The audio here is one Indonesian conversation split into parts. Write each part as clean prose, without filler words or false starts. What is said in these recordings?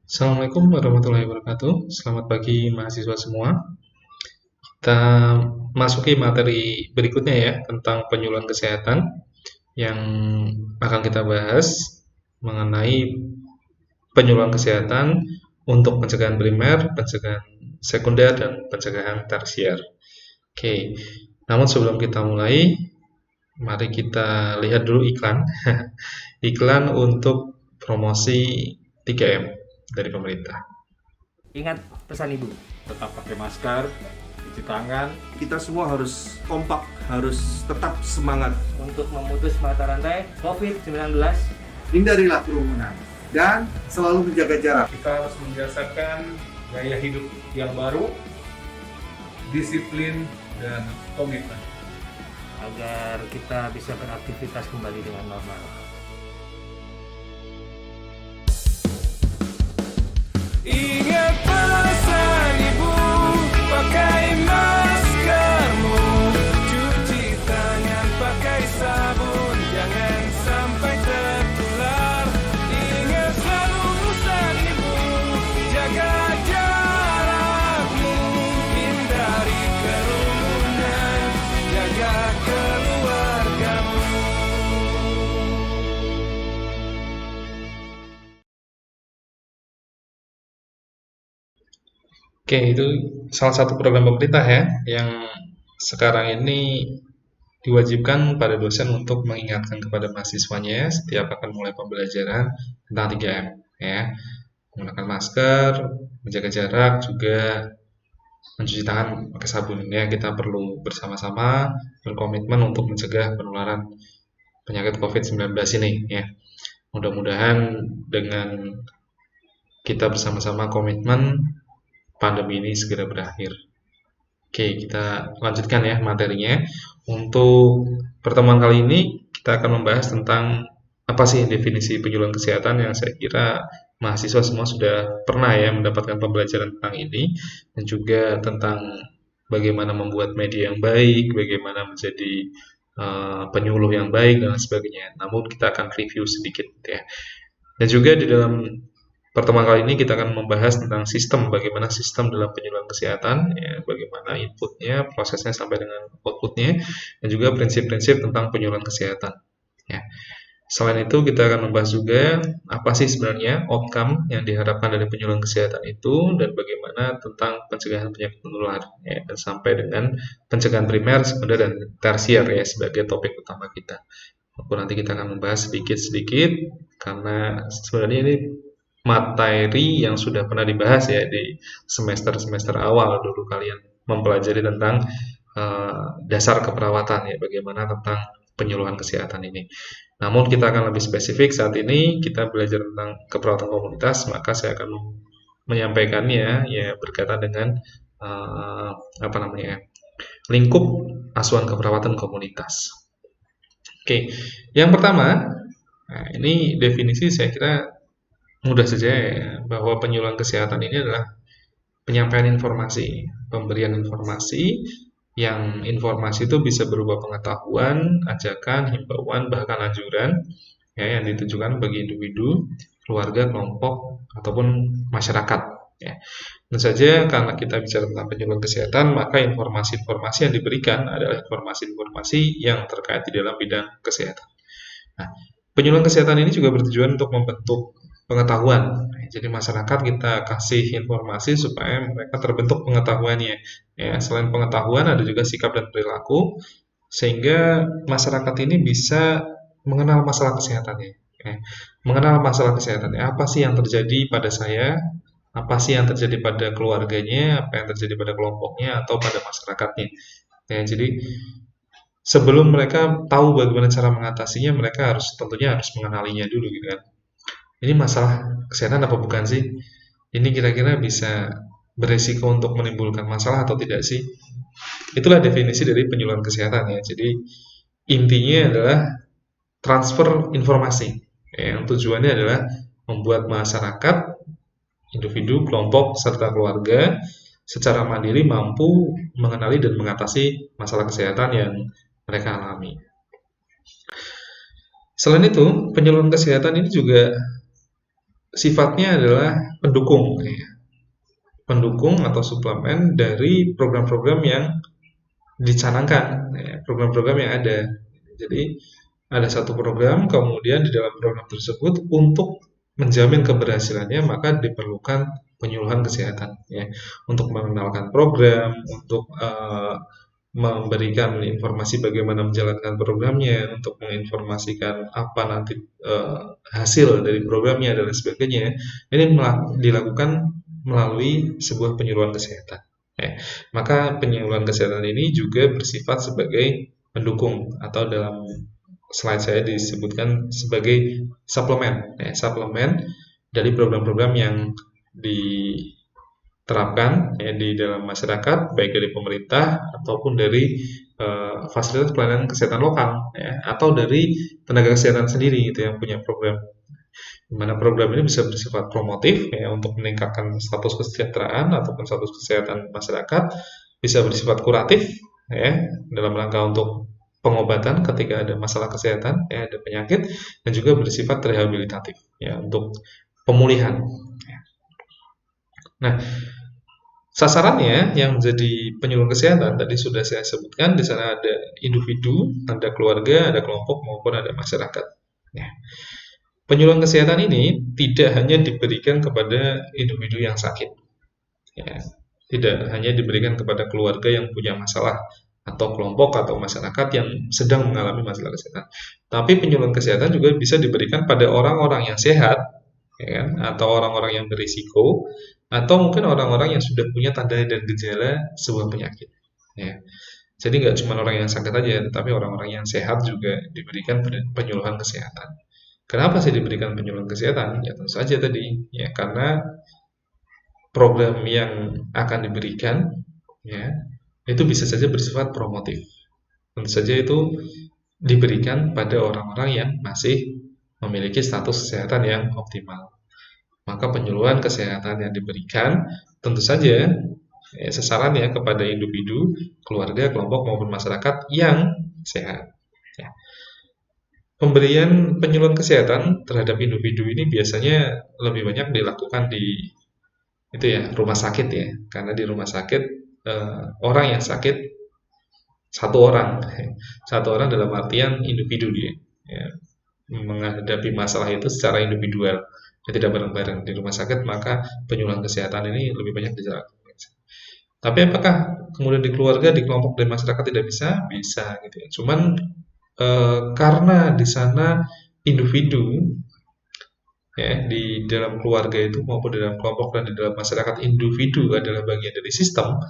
Assalamualaikum warahmatullahi wabarakatuh. Selamat pagi mahasiswa semua. Kita masuki materi berikutnya ya tentang penyuluhan kesehatan yang akan kita bahas mengenai penyuluhan kesehatan untuk pencegahan primer, pencegahan sekunder, dan pencegahan tersier. Oke, namun sebelum kita mulai, mari kita lihat dulu iklan. Iklan untuk promosi 3M dari pemerintah. Ingat pesan ibu, tetap pakai masker, cuci tangan, Kita semua harus kompak, harus tetap semangat. untuk memutus mata rantai COVID-19. Hindarilah kerumunan dan selalu menjaga jarak. Kita harus membiasakan gaya hidup yang baru, disiplin, dan komitmen. Agar kita bisa beraktivitas kembali dengan normal. Ingat pesan ibu, pakai maskermu, cuci tangan pakai sabun, jangan sampai tertular. Ingat selalu pesan ibu, jaga jarakmu, hindari kerumunan, jaga keluargamu. Oke, itu salah satu program pemerintah ya, yang sekarang ini diwajibkan pada dosen untuk mengingatkan kepada mahasiswanya setiap akan mulai pembelajaran tentang 3M ya. Menggunakan masker, menjaga jarak, juga mencuci tangan pakai sabun ya. Kita perlu bersama-sama berkomitmen untuk mencegah penularan penyakit COVID-19 ini ya. Mudah-mudahan dengan kita bersama-sama komitmen pandemi ini segera berakhir. Oke, kita lanjutkan ya materinya. Untuk pertemuan kali ini kita akan membahas tentang apa sih definisi penyuluhan kesehatan yang saya kira mahasiswa semua sudah pernah ya mendapatkan pembelajaran tentang ini, dan juga tentang bagaimana membuat media yang baik, bagaimana menjadi penyuluh yang baik dan lain sebagainya. Namun kita akan review sedikit ya. Dan juga di dalam pertemuan kali ini kita akan membahas tentang sistem, bagaimana sistem dalam penyuluhan kesehatan, ya, bagaimana inputnya, prosesnya sampai dengan outputnya, dan juga prinsip-prinsip tentang penyuluhan kesehatan. Ya. Selain itu kita akan membahas juga apa sih sebenarnya outcome yang diharapkan dari penyuluhan kesehatan itu, dan bagaimana tentang pencegahan penyakit menular, ya, dan sampai dengan pencegahan primer, sekunder, dan tersier ya sebagai topik utama kita. Walaupun nanti kita akan membahas sedikit-sedikit karena sebenarnya ini materi yang sudah pernah dibahas ya di semester-semester awal dulu kalian mempelajari tentang dasar keperawatan ya, bagaimana tentang penyuluhan kesehatan ini. Namun kita akan lebih spesifik saat ini kita belajar tentang keperawatan komunitas, maka saya akan menyampaikannya ya berkaitan dengan apa namanya lingkup asuhan keperawatan komunitas. Oke, yang pertama, nah ini definisi saya kira mudah saja ya, bahwa penyuluhan kesehatan ini adalah penyampaian informasi, pemberian informasi, yang informasi itu bisa berupa pengetahuan, ajakan, himbauan, bahkan anjuran ya, yang ditujukan bagi individu, keluarga, kelompok, ataupun masyarakat ya. Tentu saja karena kita bicara tentang penyuluhan kesehatan, maka informasi-informasi yang diberikan adalah informasi-informasi yang terkait di dalam bidang kesehatan. Nah, penyuluhan kesehatan ini juga bertujuan untuk membentuk pengetahuan. Jadi masyarakat kita kasih informasi supaya mereka terbentuk pengetahuannya. Ya, selain pengetahuan ada juga sikap dan perilaku sehingga masyarakat ini bisa mengenal masalah kesehatannya. Ya. Mengenal masalah kesehatannya, apa sih yang terjadi pada saya, apa sih yang terjadi pada keluarganya, apa yang terjadi pada kelompoknya atau pada masyarakatnya. Ya, jadi sebelum mereka tahu bagaimana cara mengatasinya, mereka tentunya harus mengenalinya dulu gitu kan. Ini masalah kesehatan apa bukan sih? Ini kira-kira bisa beresiko untuk menimbulkan masalah atau tidak sih? Itulah definisi dari penyuluhan kesehatan ya. Jadi intinya adalah transfer informasi. Yang tujuannya adalah membuat masyarakat, individu, kelompok, serta keluarga secara mandiri mampu mengenali dan mengatasi masalah kesehatan yang mereka alami. Selain itu, penyuluhan kesehatan ini juga sifatnya adalah pendukung, ya. Pendukung atau suplemen dari program-program yang dicanangkan, ya, program-program yang ada. Jadi ada satu program, kemudian di dalam program tersebut untuk menjamin keberhasilannya maka diperlukan penyuluhan kesehatan, ya, untuk mengenalkan program, untuk memberikan informasi bagaimana menjalankan programnya, untuk menginformasikan apa nanti hasil dari programnya dan lain sebagainya. Ini dilakukan melalui sebuah penyuluhan kesehatan. Ya. Maka penyuluhan kesehatan ini juga bersifat sebagai pendukung atau dalam slide saya disebutkan sebagai suplemen, ya, suplemen dari program-program yang diterapkan, ya, di dalam masyarakat, baik dari pemerintah ataupun dari fasilitas pelayanan kesehatan lokal, ya, atau dari tenaga kesehatan sendiri itu yang punya program. Di mana program ini bisa bersifat promotif, ya, untuk meningkatkan status kesejahteraan ataupun status kesehatan masyarakat, bisa bersifat kuratif, ya, dalam rangka untuk pengobatan ketika ada masalah kesehatan, ya, ada penyakit, dan juga bersifat rehabilitatif, ya, untuk pemulihan. Nah, sasarannya yang menjadi penyuluh kesehatan tadi sudah saya sebutkan. Di sana ada individu, ada keluarga, ada kelompok maupun ada masyarakat. Ya. Penyuluhan kesehatan ini tidak hanya diberikan kepada individu yang sakit, ya. Tidak hanya diberikan kepada keluarga yang punya masalah atau kelompok atau masyarakat yang sedang mengalami masalah kesehatan. Tapi penyuluhan kesehatan juga bisa diberikan pada orang-orang yang sehat, ya kan? Atau orang-orang yang berisiko, atau mungkin orang-orang yang sudah punya tanda dan gejala sebuah penyakit. Ya. Jadi nggak cuma orang yang sakit aja, tapi orang-orang yang sehat juga diberikan penyuluhan kesehatan. Kenapa sih diberikan penyuluhan kesehatan? Ya tentu saja tadi, ya karena program yang akan diberikan, ya, itu bisa saja bersifat promotif. Tentu saja itu diberikan pada orang-orang yang masih memiliki status kesehatan yang optimal. Maka penyuluhan kesehatan yang diberikan tentu saja, ya, sasarannya kepada individu, keluarga, kelompok maupun masyarakat yang sehat. Ya. Pemberian penyuluhan kesehatan terhadap individu ini biasanya lebih banyak dilakukan di itu ya rumah sakit, ya, karena di rumah sakit orang yang sakit satu orang dalam artian individu dia, ya, menghadapi masalah itu secara individual, ya, tidak bareng-bareng di rumah sakit, maka penyuluhan kesehatan ini lebih banyak dijalankan. Tapi apakah kemudian di keluarga, di kelompok dan masyarakat tidak bisa? Bisa, gitu ya. Cuman karena di sana individu, ya, di dalam keluarga itu maupun di dalam kelompok dan di dalam masyarakat individu adalah bagian dari sistem,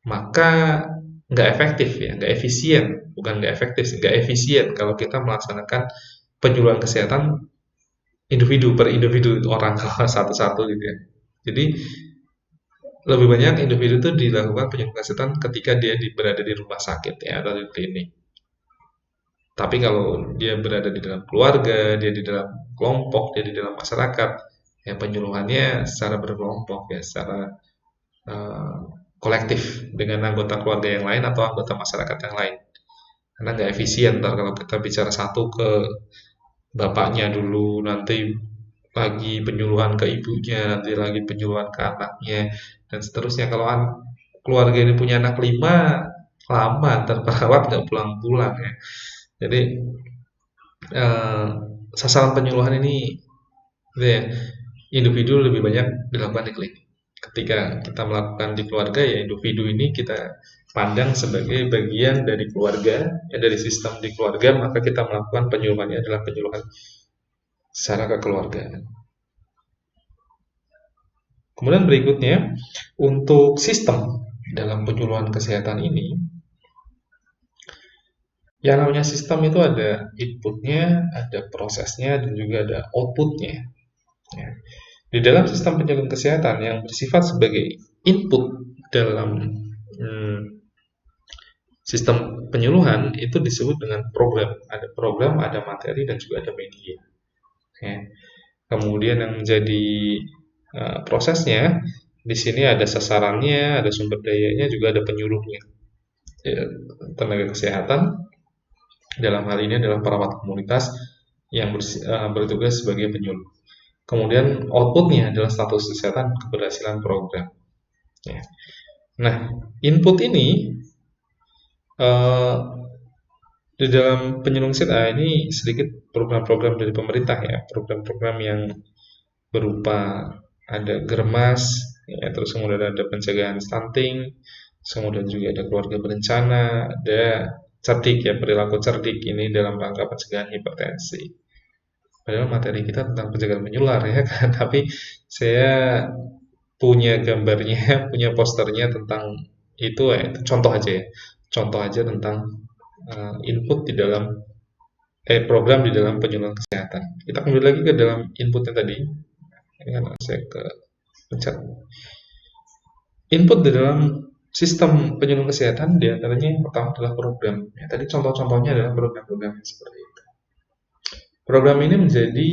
maka nggak efektif, ya, nggak efisien, bukan nggak efektif, nggak efisien kalau kita melaksanakan penyuluhan kesehatan individu per individu orang satu-satu, gitu ya. Jadi lebih banyak individu itu dilakukan penyuluhan kesehatan ketika dia berada di rumah sakit, ya, atau di klinik. Tapi kalau dia berada di dalam keluarga, dia di dalam kelompok, dia di dalam masyarakat, ya penyuluhannya secara berkelompok, ya, secara kolektif dengan anggota keluarga yang lain atau anggota masyarakat yang lain. Karena nggak efisien ntar kalau kita bicara satu ke bapaknya dulu, nanti lagi penyuluhan ke ibunya, nanti lagi penyuluhan ke anaknya, dan seterusnya. Kalau keluarga ini punya anak 5, lama ntar perawat nggak pulang-pulang, ya. Jadi sasaran penyuluhan ini, gitu ya, individu lebih banyak dilakukan di klinik. Ketika kita melakukan di keluarga, ya individu ini kita pandang sebagai bagian dari keluarga, ya, dari sistem di keluarga, maka kita melakukan penyuluhannya adalah penyuluhan secara kekeluargaan. Kemudian berikutnya, untuk sistem dalam penyuluhan kesehatan ini, yang namanya sistem itu ada inputnya, ada prosesnya, dan juga ada outputnya. Ya. Di dalam sistem penyuluhan kesehatan yang bersifat sebagai input dalam sistem penyuluhan itu disebut dengan program. Ada program, ada materi, dan juga ada media. Ya. Kemudian yang menjadi prosesnya, di sini ada sasarannya, ada sumber dayanya, juga ada penyuluhnya. Ya, tenaga kesehatan dalam hal ini adalah perawat komunitas yang bertugas sebagai penyuluh. Kemudian outputnya adalah status kesehatan keberhasilan program. Ya. Nah, input ini eh, di dalam penyuluhan kesehatan ini sedikit program-program dari pemerintah ya, program-program yang berupa ada germas, ya, terus kemudian ada pencegahan stunting, kemudian juga ada keluarga berencana, ada cerdik ya, perilaku cerdik ini dalam rangka pencegahan hipertensi. Padahal materi kita tentang pencegahan menular ya kan, tapi saya punya gambarnya, punya posternya tentang itu ya, itu contoh aja ya, contoh aja tentang input di dalam program di dalam penyuluhan kesehatan. Kita kembali lagi ke dalam inputnya tadi. Ini kan saya ke pencet. Input di dalam sistem penyuluhan kesehatan diantaranya yang pertama adalah program. Ya, tadi contoh-contohnya adalah program-program yang seperti itu. Program ini menjadi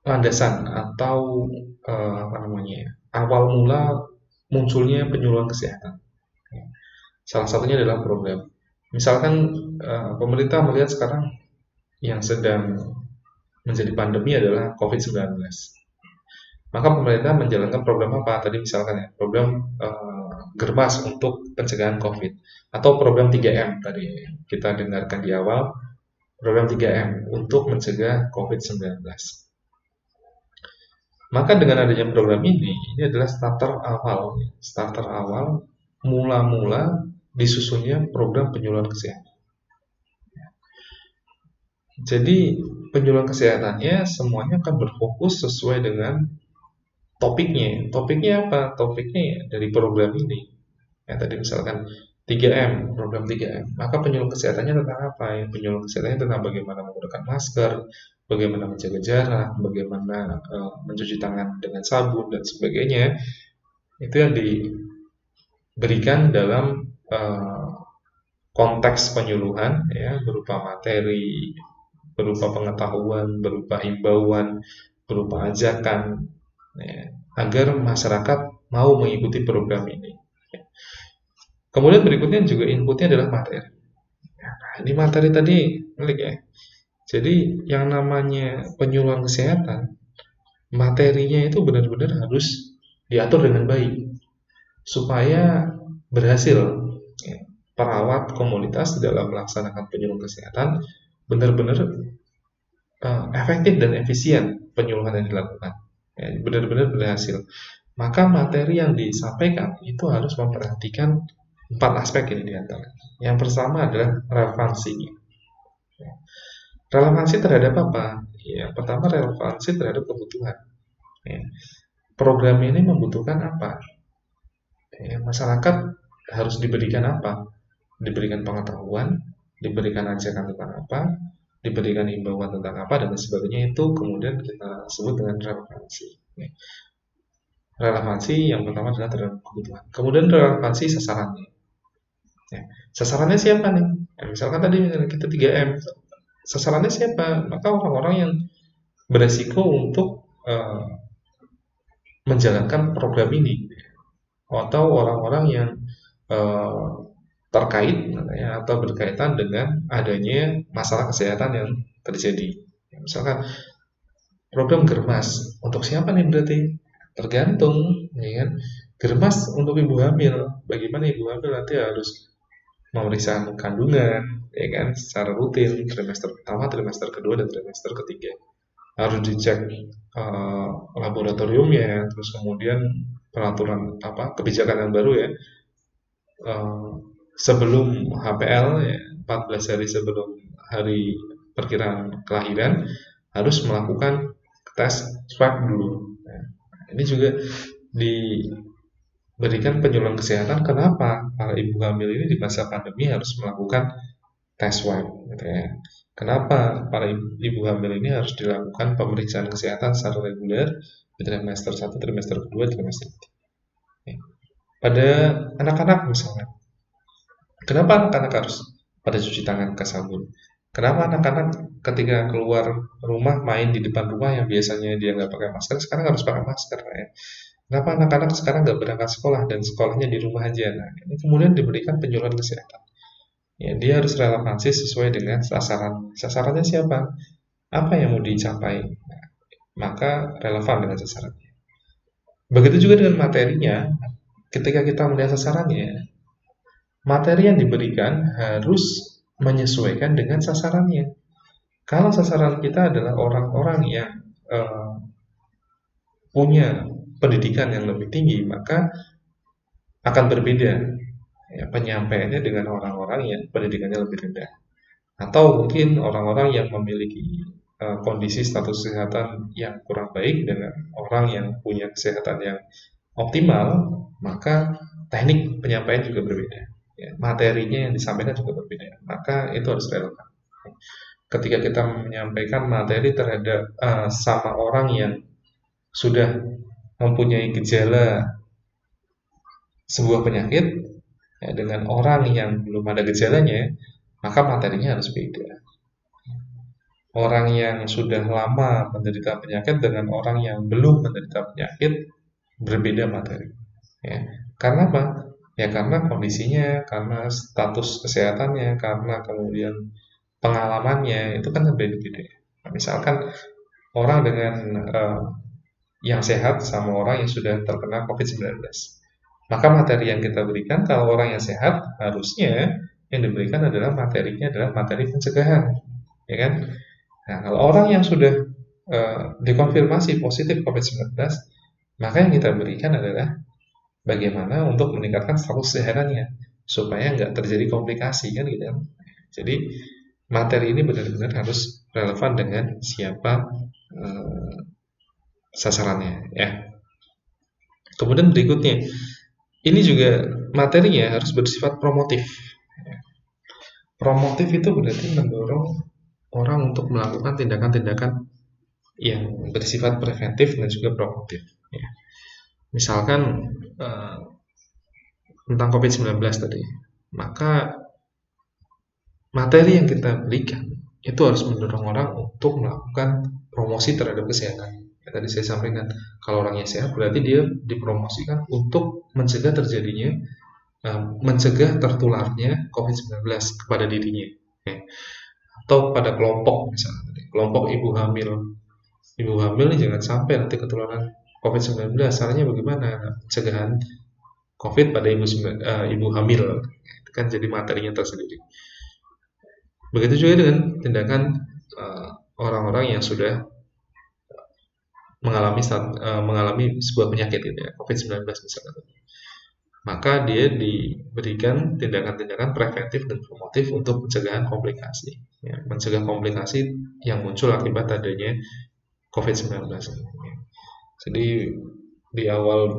landasan atau awal mula munculnya penyuluhan kesehatan. Salah satunya adalah program. Misalkan pemerintah melihat sekarang yang sedang menjadi pandemi adalah COVID-19. Maka pemerintah menjalankan program apa? Tadi misalkan ya, program germas untuk pencegahan COVID atau program 3M tadi kita dengarkan di awal, program 3M untuk mencegah COVID-19. Maka dengan adanya program ini adalah starter awal mula-mula disusunnya program penyuluhan kesehatan. Jadi penyuluhan kesehatannya semuanya akan berfokus sesuai dengan topiknya. Topiknya apa? Topiknya dari program ini. Ya, tadi misalkan 3M, program 3M. Maka penyuluhan kesehatannya tentang apa? Ya, penyuluhan kesehatannya tentang bagaimana menggunakan masker, bagaimana menjaga jarak, bagaimana mencuci tangan dengan sabun dan sebagainya. Itu yang diberikan dalam konteks penyuluhan ya, berupa materi, berupa pengetahuan, berupa himbauan, berupa ajakan ya, agar masyarakat mau mengikuti program ini. Kemudian berikutnya juga inputnya adalah materi. Nah, ini materi tadi, klik ya. Jadi yang namanya penyuluhan kesehatan, materinya itu benar-benar harus diatur dengan baik supaya berhasil ya, perawat komunitas dalam melaksanakan penyuluhan kesehatan benar-benar efektif dan efisien penyuluhan yang dilakukan, ya, benar-benar berhasil. Maka materi yang disampaikan itu harus memperhatikan 4 aspek ini diantaranya. Yang pertama adalah relevansinya. Relevansi terhadap apa? Ya, pertama relevansi terhadap kebutuhan. Ya. Program ini membutuhkan apa? Ya, masyarakat harus diberikan apa? Diberikan pengetahuan, diberikan ajakan tentang apa, diberikan himbauan tentang apa, dan sebagainya. Itu kemudian kita sebut dengan relevansi. Ya. Relevansi yang pertama adalah terhadap kebutuhan. Kemudian relevansi sasarannya. Ya. Sasarannya siapa nih? Ya, misalkan tadi kita 3M. Sasarannya siapa? Maka orang-orang yang beresiko untuk menjalankan program ini, atau orang-orang yang terkait ya, atau berkaitan dengan adanya masalah kesehatan yang terjadi. Ya, misalkan program germas untuk siapa nih berarti? Tergantung, ya kan? Germas untuk ibu hamil. Bagaimana ibu hamil nanti harus memeriksa kandungan, ya kan, secara rutin, trimester pertama, trimester kedua, dan trimester ketiga. Harus dicek laboratoriumnya, terus kemudian peraturan kebijakan yang baru ya, sebelum HPL ya, 14 hari sebelum hari perkiraan kelahiran harus melakukan tes swab dulu. Nah, ini juga diberikan penyuluhan kesehatan. Kenapa para ibu hamil ini di masa pandemi harus melakukan tes swab? Gitu ya. Kenapa para ibu hamil ini harus dilakukan pemeriksaan kesehatan secara reguler di trimester 1, trimester kedua, trimester 3. Pada anak-anak misalnya, kenapa anak-anak harus pada cuci tangan ke sabun? Kenapa anak-anak ketika keluar rumah main di depan rumah yang biasanya dia nggak pakai masker, sekarang harus pakai masker ya? Kenapa anak-anak sekarang nggak berangkat sekolah dan sekolahnya di rumah aja? Nah, ini kemudian diberikan penyuluhan kesehatan. Ya, dia harus relevansi sesuai dengan sasaran. Sasarannya siapa? Apa yang mau dicapai? Nah, maka relevan dengan sasarannya. Begitu juga dengan materinya, ketika kita melihat sasarannya, materi yang diberikan harus menyesuaikan dengan sasarannya. Kalau sasaran kita adalah orang-orang yang punya pendidikan yang lebih tinggi, maka akan berbeda ya, penyampaiannya dengan orang-orang yang pendidikannya lebih rendah. Atau mungkin orang-orang yang memiliki kondisi status kesehatan yang kurang baik dengan orang yang punya kesehatan yang optimal, maka teknik penyampaian juga berbeda. Ya, materinya yang disampaikan juga berbeda. Maka itu harus relevan. Ketika kita menyampaikan materi terhadap sama orang yang sudah mempunyai gejala sebuah penyakit ya, dengan orang yang belum ada gejalanya, maka materinya harus beda. Orang yang sudah lama menderita penyakit dengan orang yang belum menderita penyakit berbeda materi. Ya. Karena apa? Ya karena kondisinya, karena status kesehatannya, karena kemudian pengalamannya itu kan berbeda-beda. Nah, misalkan orang dengan yang sehat sama orang yang sudah terkena COVID-19. Maka materi yang kita berikan kalau orang yang sehat harusnya yang diberikan adalah materinya adalah materi pencegahan, ya kan? Nah, kalau orang yang sudah dikonfirmasi positif COVID-19, maka yang kita berikan adalah bagaimana untuk meningkatkan status kesehatannya supaya nggak terjadi komplikasi kan gitu. Jadi materi ini benar-benar harus relevan dengan siapa sasarannya ya. Kemudian berikutnya, ini juga materinya harus bersifat promotif. Promotif itu berarti mendorong orang untuk melakukan tindakan-tindakan yang bersifat preventif dan juga promotif. Ya. Misalkan tentang COVID-19 tadi, maka materi yang kita berikan itu harus mendorong orang untuk melakukan promosi terhadap kesehatan. Ya, tadi saya sampaikan, kalau orangnya sehat berarti dia dipromosikan untuk mencegah terjadinya, mencegah tertularnya COVID-19 kepada dirinya. Ya. Atau pada kelompok misalnya, kelompok ibu hamil. Ibu hamil ini jangan sampai nanti ketularan COVID-19. Caranya bagaimana? Pencegahan COVID pada ibu hamil. Itu kan jadi materinya tersendiri. Begitu juga dengan tindakan orang-orang yang sudah mengalami sebuah penyakit gitu ya, COVID-19 misalnya. Maka dia diberikan tindakan-tindakan preventif dan promotif untuk pencegahan komplikasi. Ya, mencegah komplikasi yang muncul akibat adanya COVID-19. Jadi di awal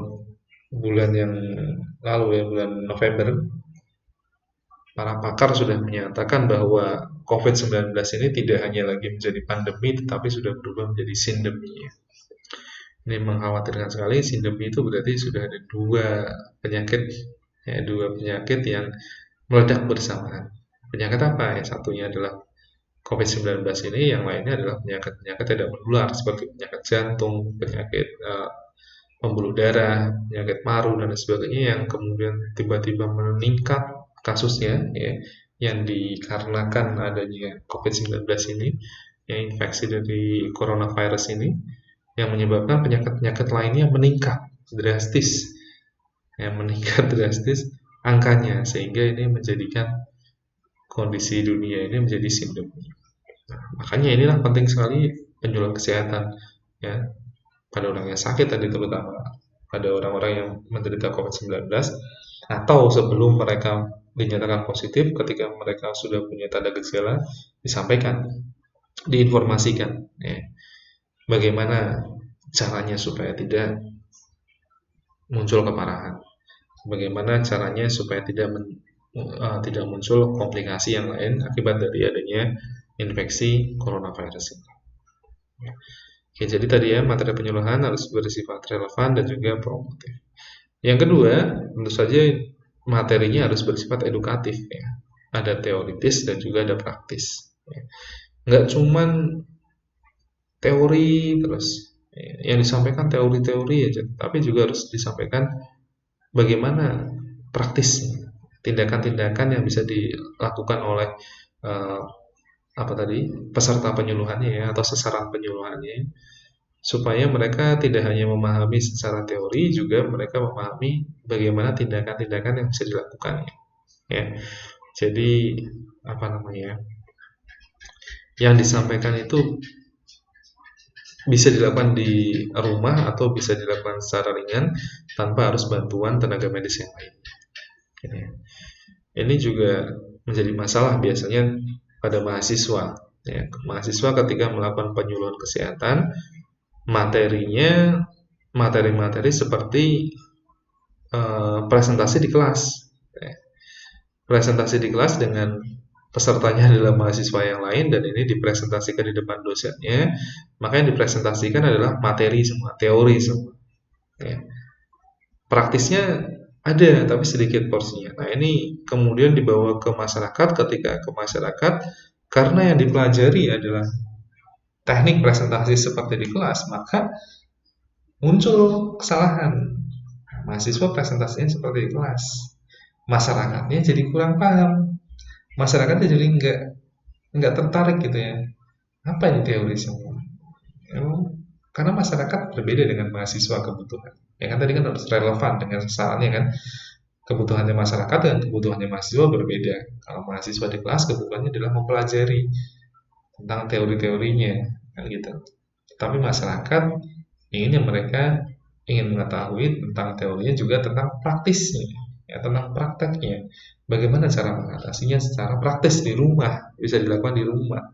bulan yang lalu ya, bulan November, para pakar sudah menyatakan bahwa COVID-19 ini tidak hanya lagi menjadi pandemi, tetapi sudah berubah menjadi sindemi. Ini mengkhawatirkan sekali. Sindemi itu berarti sudah ada dua penyakit yang meledak bersamaan. Penyakit apa? Yang satunya adalah COVID-19 ini, yang lainnya adalah penyakit-penyakit tidak menular seperti penyakit jantung, penyakit pembuluh darah, penyakit paru dan sebagainya yang kemudian tiba-tiba meningkat kasusnya ya, yang dikarenakan adanya COVID-19 ini, yang infeksi dari coronavirus ini, yang menyebabkan penyakit-penyakit lainnya meningkat drastis angkanya, sehingga ini menjadikan kondisi dunia ini menjadi sindemi. Nah, makanya inilah penting sekali penyuluhan kesehatan ya pada orang yang sakit tadi, terutama pada orang-orang yang menderita COVID-19 atau sebelum mereka dinyatakan positif, ketika mereka sudah punya tanda gejala, disampaikan, diinformasikan ya. Bagaimana caranya supaya tidak muncul keparahan, bagaimana caranya supaya tidak muncul komplikasi yang lain akibat dari adanya infeksi coronavirus ini. Oke, jadi tadi ya, materi penyuluhan harus bersifat relevan dan juga promotif. Yang kedua, tentu saja materinya harus bersifat edukatif ya. Ada teoritis dan juga ada praktis ya. Nggak cuman teori terus yang disampaikan teori-teori aja, tapi juga harus disampaikan bagaimana praktis tindakan-tindakan yang bisa dilakukan oleh peserta penyuluhannya ya, atau sasaran penyuluhannya supaya mereka tidak hanya memahami secara teori, juga mereka memahami bagaimana tindakan-tindakan yang bisa dilakukan, ya. Jadi apa namanya, yang disampaikan itu bisa dilakukan di rumah atau bisa dilakukan secara ringan tanpa harus bantuan tenaga medis yang lain. Ini juga menjadi masalah biasanya pada mahasiswa. Ya, mahasiswa ketika melakukan penyuluhan kesehatan, materinya materi-materi seperti presentasi di kelas. Ya. Presentasi di kelas dengan pesertanya adalah mahasiswa yang lain dan ini dipresentasikan di depan dosennya, maka yang dipresentasikan adalah materi semua, teori semua. Ya. Praktisnya ada tapi sedikit porsinya. Nah, ini kemudian dibawa ke masyarakat, ketika ke masyarakat karena yang dipelajari adalah teknik presentasi seperti di kelas, maka muncul kesalahan. Mahasiswa presentasinya seperti di kelas, masyarakatnya jadi kurang paham. Masyarakatnya jadi nggak tertarik gitu ya. Apa ini teori semua? Ya, karena masyarakat berbeda dengan mahasiswa kebutuhan. Ya kan tadi kan harus relevan dengan sasarannya kan. Kebutuhannya masyarakat dan kebutuhannya mahasiswa berbeda. Kalau mahasiswa di kelas kebutuhannya adalah mempelajari tentang teori-teorinya kan gitu. Tapi masyarakat mereka ingin mengetahui tentang teorinya juga tentang praktisnya, ya, tentang prakteknya. Bagaimana cara mengatasinya secara praktis di rumah, bisa dilakukan di rumah.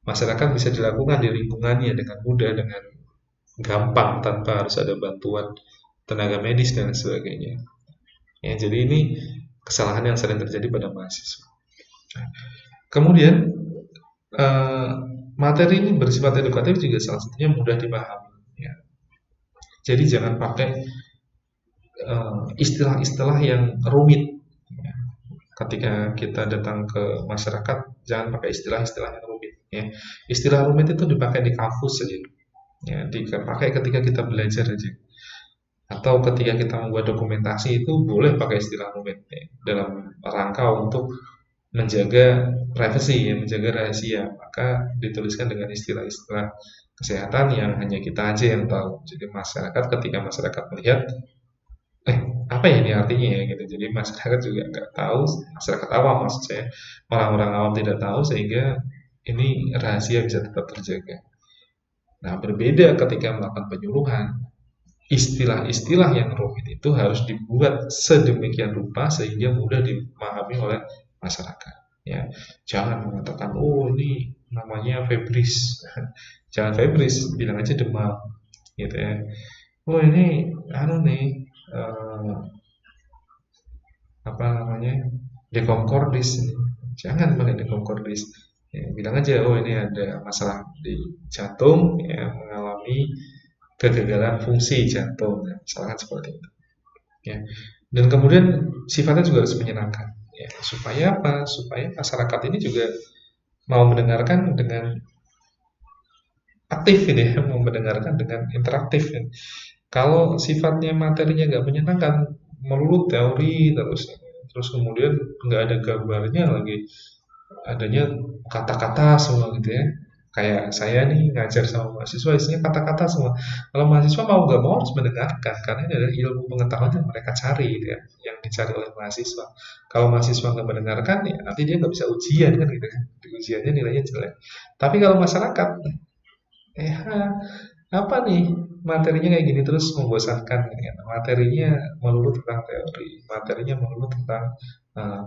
Masyarakat bisa dilakukan di lingkungannya dengan mudah, dengan gampang, tanpa harus ada bantuan tenaga medis dan sebagainya. Ya, jadi ini kesalahan yang sering terjadi pada mahasiswa. Kemudian materi ini bersifat edukatif juga salah satunya mudah dipahami. Ya. Jadi jangan pakai istilah-istilah yang rumit. Ya. Ketika kita datang ke masyarakat, jangan pakai istilah-istilah yang rumit. Ya. Istilah rumit itu dipakai di kampus saja. Ya, dipakai ketika kita belajar aja. Atau ketika kita membuat dokumentasi itu boleh pakai istilah rumit ya, dalam rangka untuk menjaga privasi, ya, menjaga rahasia. Maka dituliskan dengan istilah-istilah kesehatan yang hanya kita aja yang tahu. Jadi masyarakat, ketika masyarakat melihat, apa ya ini artinya ya gitu. Jadi masyarakat juga nggak tahu, masyarakat awam maksud saya, orang-orang awam tidak tahu sehingga ini rahasia bisa tetap terjaga. Nah, berbeda ketika melakukan penyuluhan, istilah-istilah yang rumit itu harus dibuat sedemikian rupa sehingga mudah dipahami oleh masyarakat. Ya, jangan mengatakan, oh ini namanya febris, jangan febris, bilang aja demam, gitu ya. Oh ini, dekomkordis, jangan pakai dekomkordis. Ya, bilang aja, oh ini ada masalah di jantung, ya, mengalami kegagalan fungsi jantung, ya, misalkan seperti itu. Ya. Dan kemudian sifatnya juga harus menyenangkan. Ya, supaya apa? Supaya masyarakat ini juga mau mendengarkan dengan aktif ini, mau mendengarkan dengan interaktif. Ya. Kalau sifatnya materinya nggak menyenangkan, melulu teori terus kemudian nggak ada gambarnya lagi, adanya kata-kata semua gitu ya. Kayak saya nih ngajar sama mahasiswa isinya kata-kata semua. Kalau mahasiswa mau nggak mau harus mendengarkan karena ini adalah ilmu pengetahuan yang mereka cari gitu ya, yang dicari oleh mahasiswa. Kalau mahasiswa nggak mendengarkan ya nanti dia nggak bisa ujian kan gitu kan. Di ujiannya nilainya jelek. Tapi kalau masyarakat apa nih materinya kayak gini terus membosankan gitu kan. Materinya melulu tentang teori, materinya melulu tentang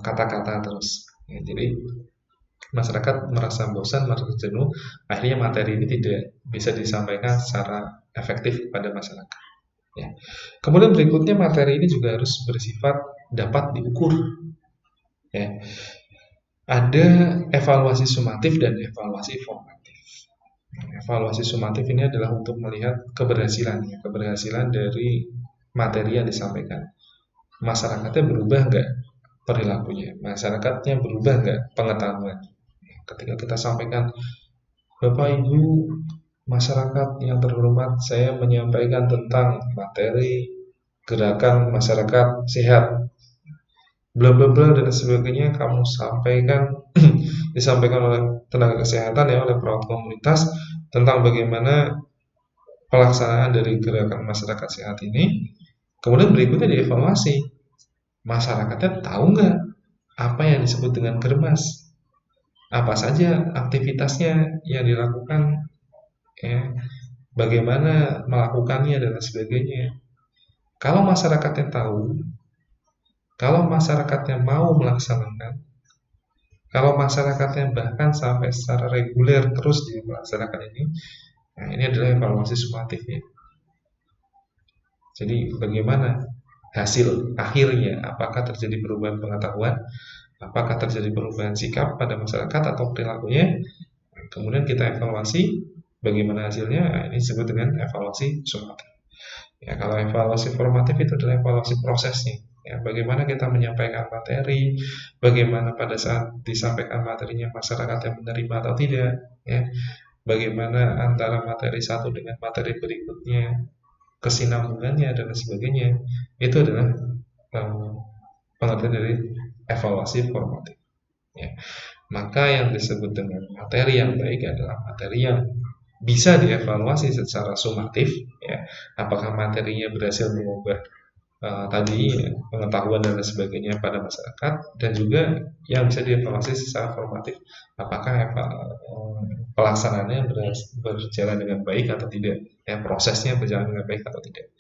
kata-kata terus. Ya, jadi masyarakat merasa bosan, merasa jenuh, akhirnya materi ini tidak bisa disampaikan secara efektif kepada masyarakat. Ya. Kemudian berikutnya materi ini juga harus bersifat dapat diukur. Ya. Ada evaluasi sumatif dan evaluasi formatif. Evaluasi sumatif ini adalah untuk melihat keberhasilan dari materi yang disampaikan. Masyarakatnya berubah nggak perilakunya? Masyarakatnya berubah nggak pengetahuan? Ketika kita sampaikan, Bapak Ibu masyarakat yang terhormat, saya menyampaikan tentang materi gerakan masyarakat sehat, bla bla bla dan sebagainya, kamu sampaikan disampaikan oleh tenaga kesehatan ya, oleh perawat komunitas tentang bagaimana pelaksanaan dari gerakan masyarakat sehat ini. Kemudian berikutnya dievaluasi, masyarakatnya tahu nggak apa yang disebut dengan germas, apa saja aktivitasnya yang dilakukan, ya, bagaimana melakukannya dan lain sebagainya. Kalau masyarakatnya tahu, kalau masyarakatnya mau melaksanakan, kalau masyarakatnya bahkan sampai secara reguler terus melaksanakan ini, nah ini adalah evaluasi sumatif ya. Jadi bagaimana hasil akhirnya, apakah terjadi perubahan pengetahuan, apakah terjadi perubahan sikap pada masyarakat atau perilakunya, kemudian kita evaluasi bagaimana hasilnya. Nah, ini disebut dengan evaluasi sumatif. Ya, kalau evaluasi formatif itu adalah evaluasi prosesnya. Ya, bagaimana kita menyampaikan materi, bagaimana pada saat disampaikan materinya masyarakat yang menerima atau tidak, ya, bagaimana antara materi satu dengan materi berikutnya, kesinambungannya dan sebagainya. Itu adalah pengertian dari evaluasi formatif. Ya. Maka yang disebut dengan materi yang baik adalah materi yang bisa dievaluasi secara sumatif, ya. Apakah materinya berhasil mengubah tadi pengetahuan dan sebagainya pada masyarakat, dan juga yang bisa dievaluasi secara formatif, apakah pelaksanaannya berjalan dengan baik atau tidak, ya, prosesnya berjalan dengan baik atau tidak.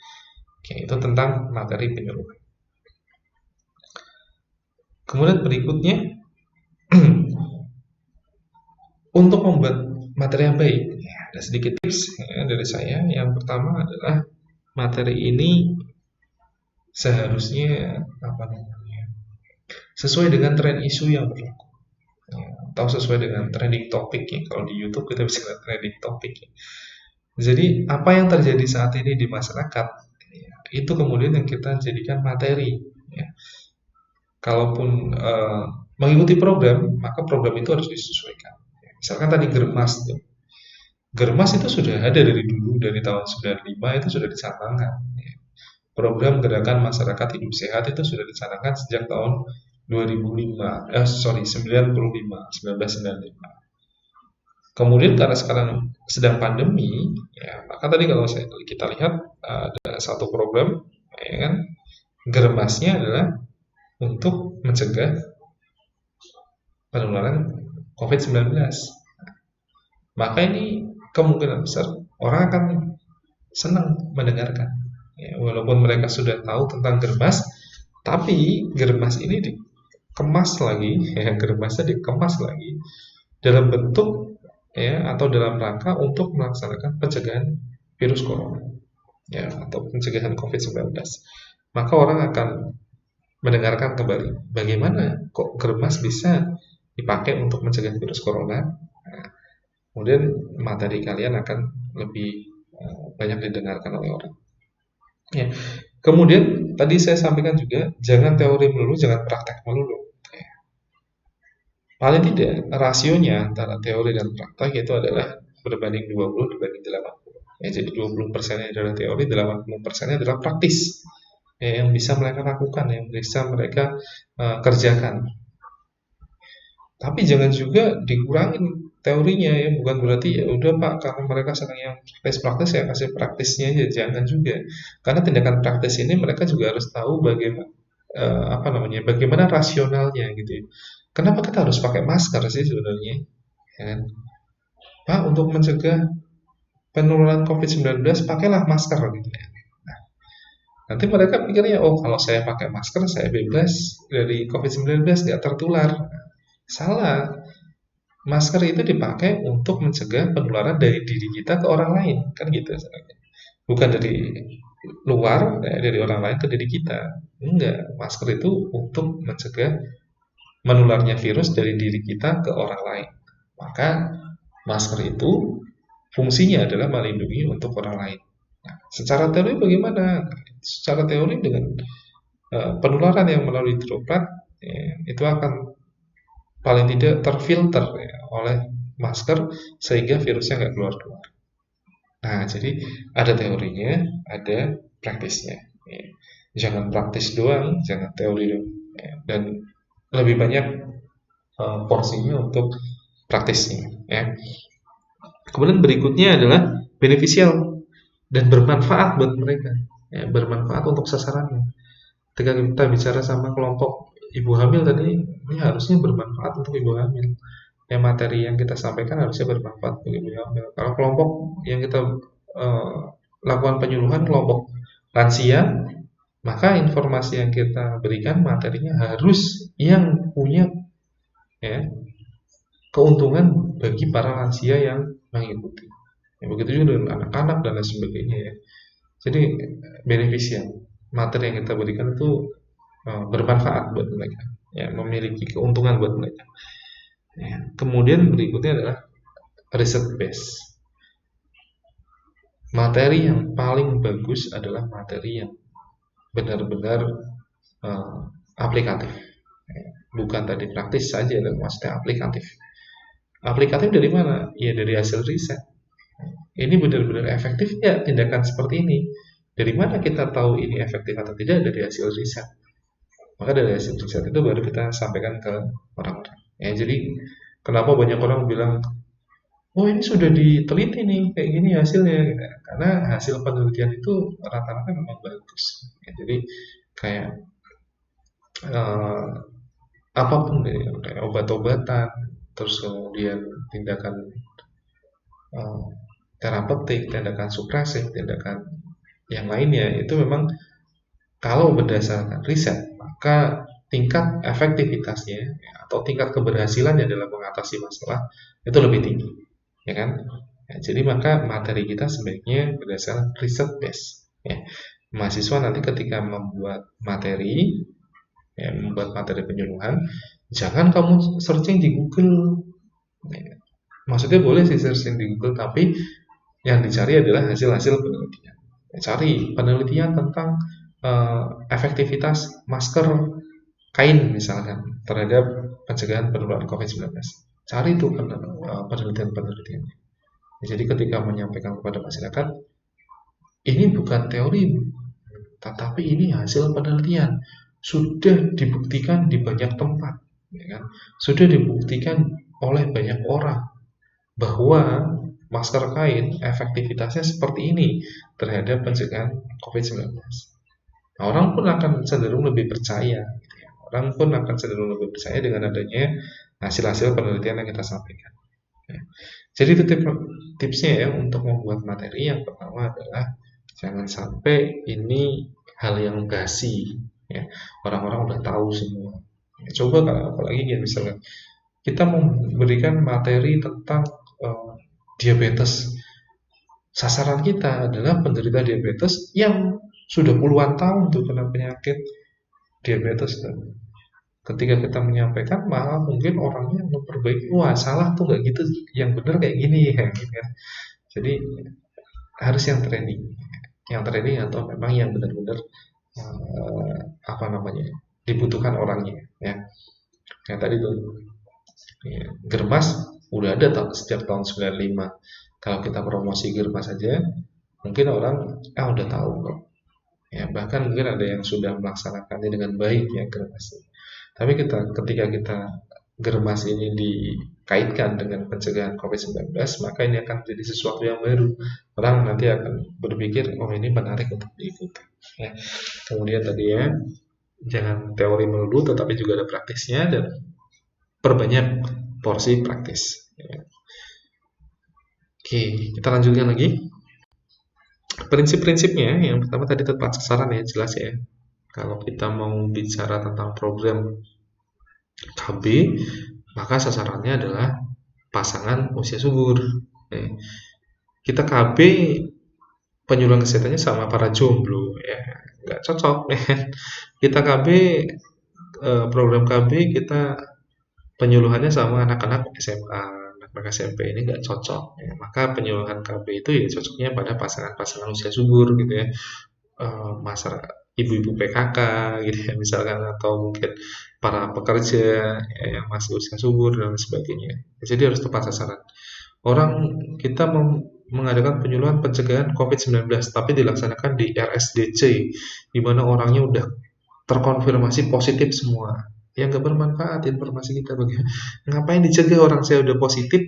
Oke, itu tentang materi penyuluhan. Kemudian berikutnya untuk membuat materi yang baik, ya, ada sedikit tips ya, dari saya. Yang pertama adalah materi ini seharusnya sesuai dengan tren isu yang berlaku, ya, atau sesuai dengan trending topic ya. Kalau di YouTube kita bisa lihat trending topic ya. Jadi apa yang terjadi saat ini di masyarakat, ya, itu kemudian yang kita jadikan materi ya. Kalaupun mengikuti program, maka program itu harus disesuaikan. Misalkan tadi germas tuh. Germas itu sudah ada dari dulu, dari tahun 95 itu sudah dicanangkan. Program gerakan masyarakat hidup sehat itu sudah dicanangkan sejak tahun 1995. Kemudian karena sekarang sedang pandemi, ya, maka tadi kalau kita lihat ada satu program, ya kan, germasnya adalah untuk mencegah penularan COVID-19. Maka ini kemungkinan besar orang akan senang mendengarkan, ya, walaupun mereka sudah tahu tentang germas, tapi germas ini dikemas lagi, ya, germasnya dikemas lagi dalam bentuk, ya, atau dalam rangka untuk melaksanakan pencegahan virus corona, ya, atau pencegahan COVID-19. Maka orang akan mendengarkan kembali bagaimana kok germas bisa dipakai untuk mencegah virus corona. Nah, kemudian materi kalian akan lebih banyak didengarkan oleh orang. Ya. Kemudian tadi saya sampaikan juga, jangan teori melulu, jangan praktek melulu. Ya. Paling tidak rasionya antara teori dan praktek itu adalah berbanding 20 dibanding 80. Ya, jadi 20% adalah teori, 80% adalah praktis. Ya, yang bisa mereka lakukan, yang bisa mereka kerjakan. Tapi jangan juga dikurangin teorinya, ya, bukan berarti ya udah Pak, karena mereka senang yang praktis ya kasih praktisnya aja, jangan juga. Karena tindakan praktis ini mereka juga harus tahu bagaimana rasionalnya gitu ya. Kenapa kita harus pakai masker sih sebenarnya? Ya. Pak, untuk mencegah penularan COVID-19 pakailah masker gitu ya. Nanti mereka pikirnya, oh kalau saya pakai masker saya bebas dari COVID-19, nggak tertular. Salah. Masker itu dipakai untuk mencegah penularan dari diri kita ke orang lain, kan gitu sebenarnya. Bukan dari luar, dari orang lain ke diri kita. Enggak, masker itu untuk mencegah menularnya virus dari diri kita ke orang lain. Maka masker itu fungsinya adalah melindungi untuk orang lain. Nah, secara teori bagaimana? Secara teori dengan penularan yang melalui droplet, ya, itu akan paling tidak terfilter, ya, oleh masker sehingga virusnya nggak keluar-keluar. Nah, jadi ada teorinya, ada praktisnya. Ya. Jangan praktis doang, jangan teori doang. Ya. Dan lebih banyak porsinya untuk praktisnya. Ya. Kemudian berikutnya adalah beneficial. dan bermanfaat buat mereka, ya, bermanfaat untuk sasarannya. Ketika kita bicara sama kelompok ibu hamil tadi, ini harusnya bermanfaat untuk ibu hamil. Ya, materi yang kita sampaikan harusnya bermanfaat untuk ibu hamil. Kalau kelompok yang kita lakukan penyuluhan kelompok lansia, maka informasi yang kita berikan materinya harus yang punya, ya, keuntungan bagi para lansia yang mengikuti. Ya, begitu juga dengan anak-anak dan lain sebagainya, ya. Jadi beneficial, materi yang kita berikan itu bermanfaat buat mereka, ya, memiliki keuntungan buat mereka. Ya. Kemudian berikutnya adalah research base. Materi yang paling bagus adalah materi yang benar-benar aplikatif, bukan tadi praktis saja, dan maksudnya aplikatif. Aplikatif dari mana? Ya dari hasil riset. Ini benar-benar efektif ya tindakan seperti ini. Dari mana kita tahu ini efektif atau tidak? Dari hasil riset. Maka dari hasil riset itu baru kita sampaikan ke orang-orang. Ya, jadi kenapa banyak orang bilang, oh ini sudah diteliti nih, kayak gini hasilnya. Karena hasil penelitian itu rata-rata memang bagus. Ya, jadi kayak apapun deh, kayak obat-obatan, terus kemudian tindakan terapeutik, tindakan supresif, tindakan yang lainnya, itu memang kalau berdasarkan riset, maka tingkat efektivitasnya atau tingkat keberhasilannya dalam mengatasi masalah itu lebih tinggi, ya kan? Ya, jadi maka materi kita sebaiknya berdasarkan riset base. Ya. Mahasiswa nanti ketika membuat materi, ya, membuat materi penyuluhan, jangan kamu searching di Google. Ya. Maksudnya boleh sih searching di Google, tapi yang dicari adalah hasil-hasil penelitian. Ya, cari penelitian tentang efektivitas masker kain misalkan terhadap pencegahan penularan COVID-19. Cari itu penelitian-penelitian. Jadi ketika menyampaikan kepada masyarakat, ini bukan teori, tetapi ini hasil penelitian, sudah dibuktikan di banyak tempat, ya kan? Sudah dibuktikan oleh banyak orang bahwa masker kain efektivitasnya seperti ini terhadap pencegahan COVID-19. Nah, orang pun akan cenderung lebih percaya, gitu ya. Orang pun akan cenderung lebih percaya dengan adanya hasil-hasil penelitian yang kita sampaikan. Ya. Jadi itu tipsnya ya untuk membuat materi. Yang pertama adalah jangan sampai ini hal yang basi, ya. Orang-orang udah tahu semua. Ya, coba kalau apalagi ya misalnya kita memberikan materi tentang diabetes. Sasaran kita adalah penderita diabetes yang sudah puluhan tahun tuh kena penyakit diabetes. Ketika kita menyampaikan, malah mungkin orangnya memperbaiki, wah salah tuh nggak gitu, yang benar kayak gini, kayak gitu kan. Jadi harus yang training atau memang yang benar-benar dibutuhkan orangnya, ya. Yang tadi tuh ya, Germas udah ada sejak tahun 95. Kalau kita promosi Germas saja, mungkin orang udah tahu kok. Ya, bahkan mungkin ada yang sudah melaksanakannya dengan baik ya Germas. Tapi ketika kita Germas ini dikaitkan dengan pencegahan COVID-19, maka ini akan menjadi sesuatu yang baru. Orang nanti akan berpikir, oh ini menarik untuk diikuti. Ya. Kemudian tadi ya, jangan teori melulu, tetapi juga ada praktisnya dan perbanyak porsi praktis. Ya. Oke, kita lanjutkan lagi. Prinsip-prinsipnya, yang pertama tadi tepat sasaran ya, jelas ya. Kalau kita mau bicara tentang program KB, maka sasarannya adalah pasangan usia subur. Kita KB penyuluhan kesehatannya sama para jomblo, ya nggak cocok. Kita KB program KB kita penyuluhannya sama anak-anak SMA, anak SMP, ini nggak cocok. Ya. Maka penyuluhan KB itu ya cocoknya pada pasangan-pasangan usia subur gitu ya, masyarakat ibu-ibu PKK gitu ya misalkan, atau mungkin para pekerja ya, yang masih usia subur dan sebagainya. Jadi harus tepat sasaran. Orang kita mengadakan penyuluhan pencegahan COVID-19 tapi dilaksanakan di RSDC, di mana orangnya udah terkonfirmasi positif semua. yang nggak bermanfaat informasi kita. Ngapain dicegah orang saya udah positif?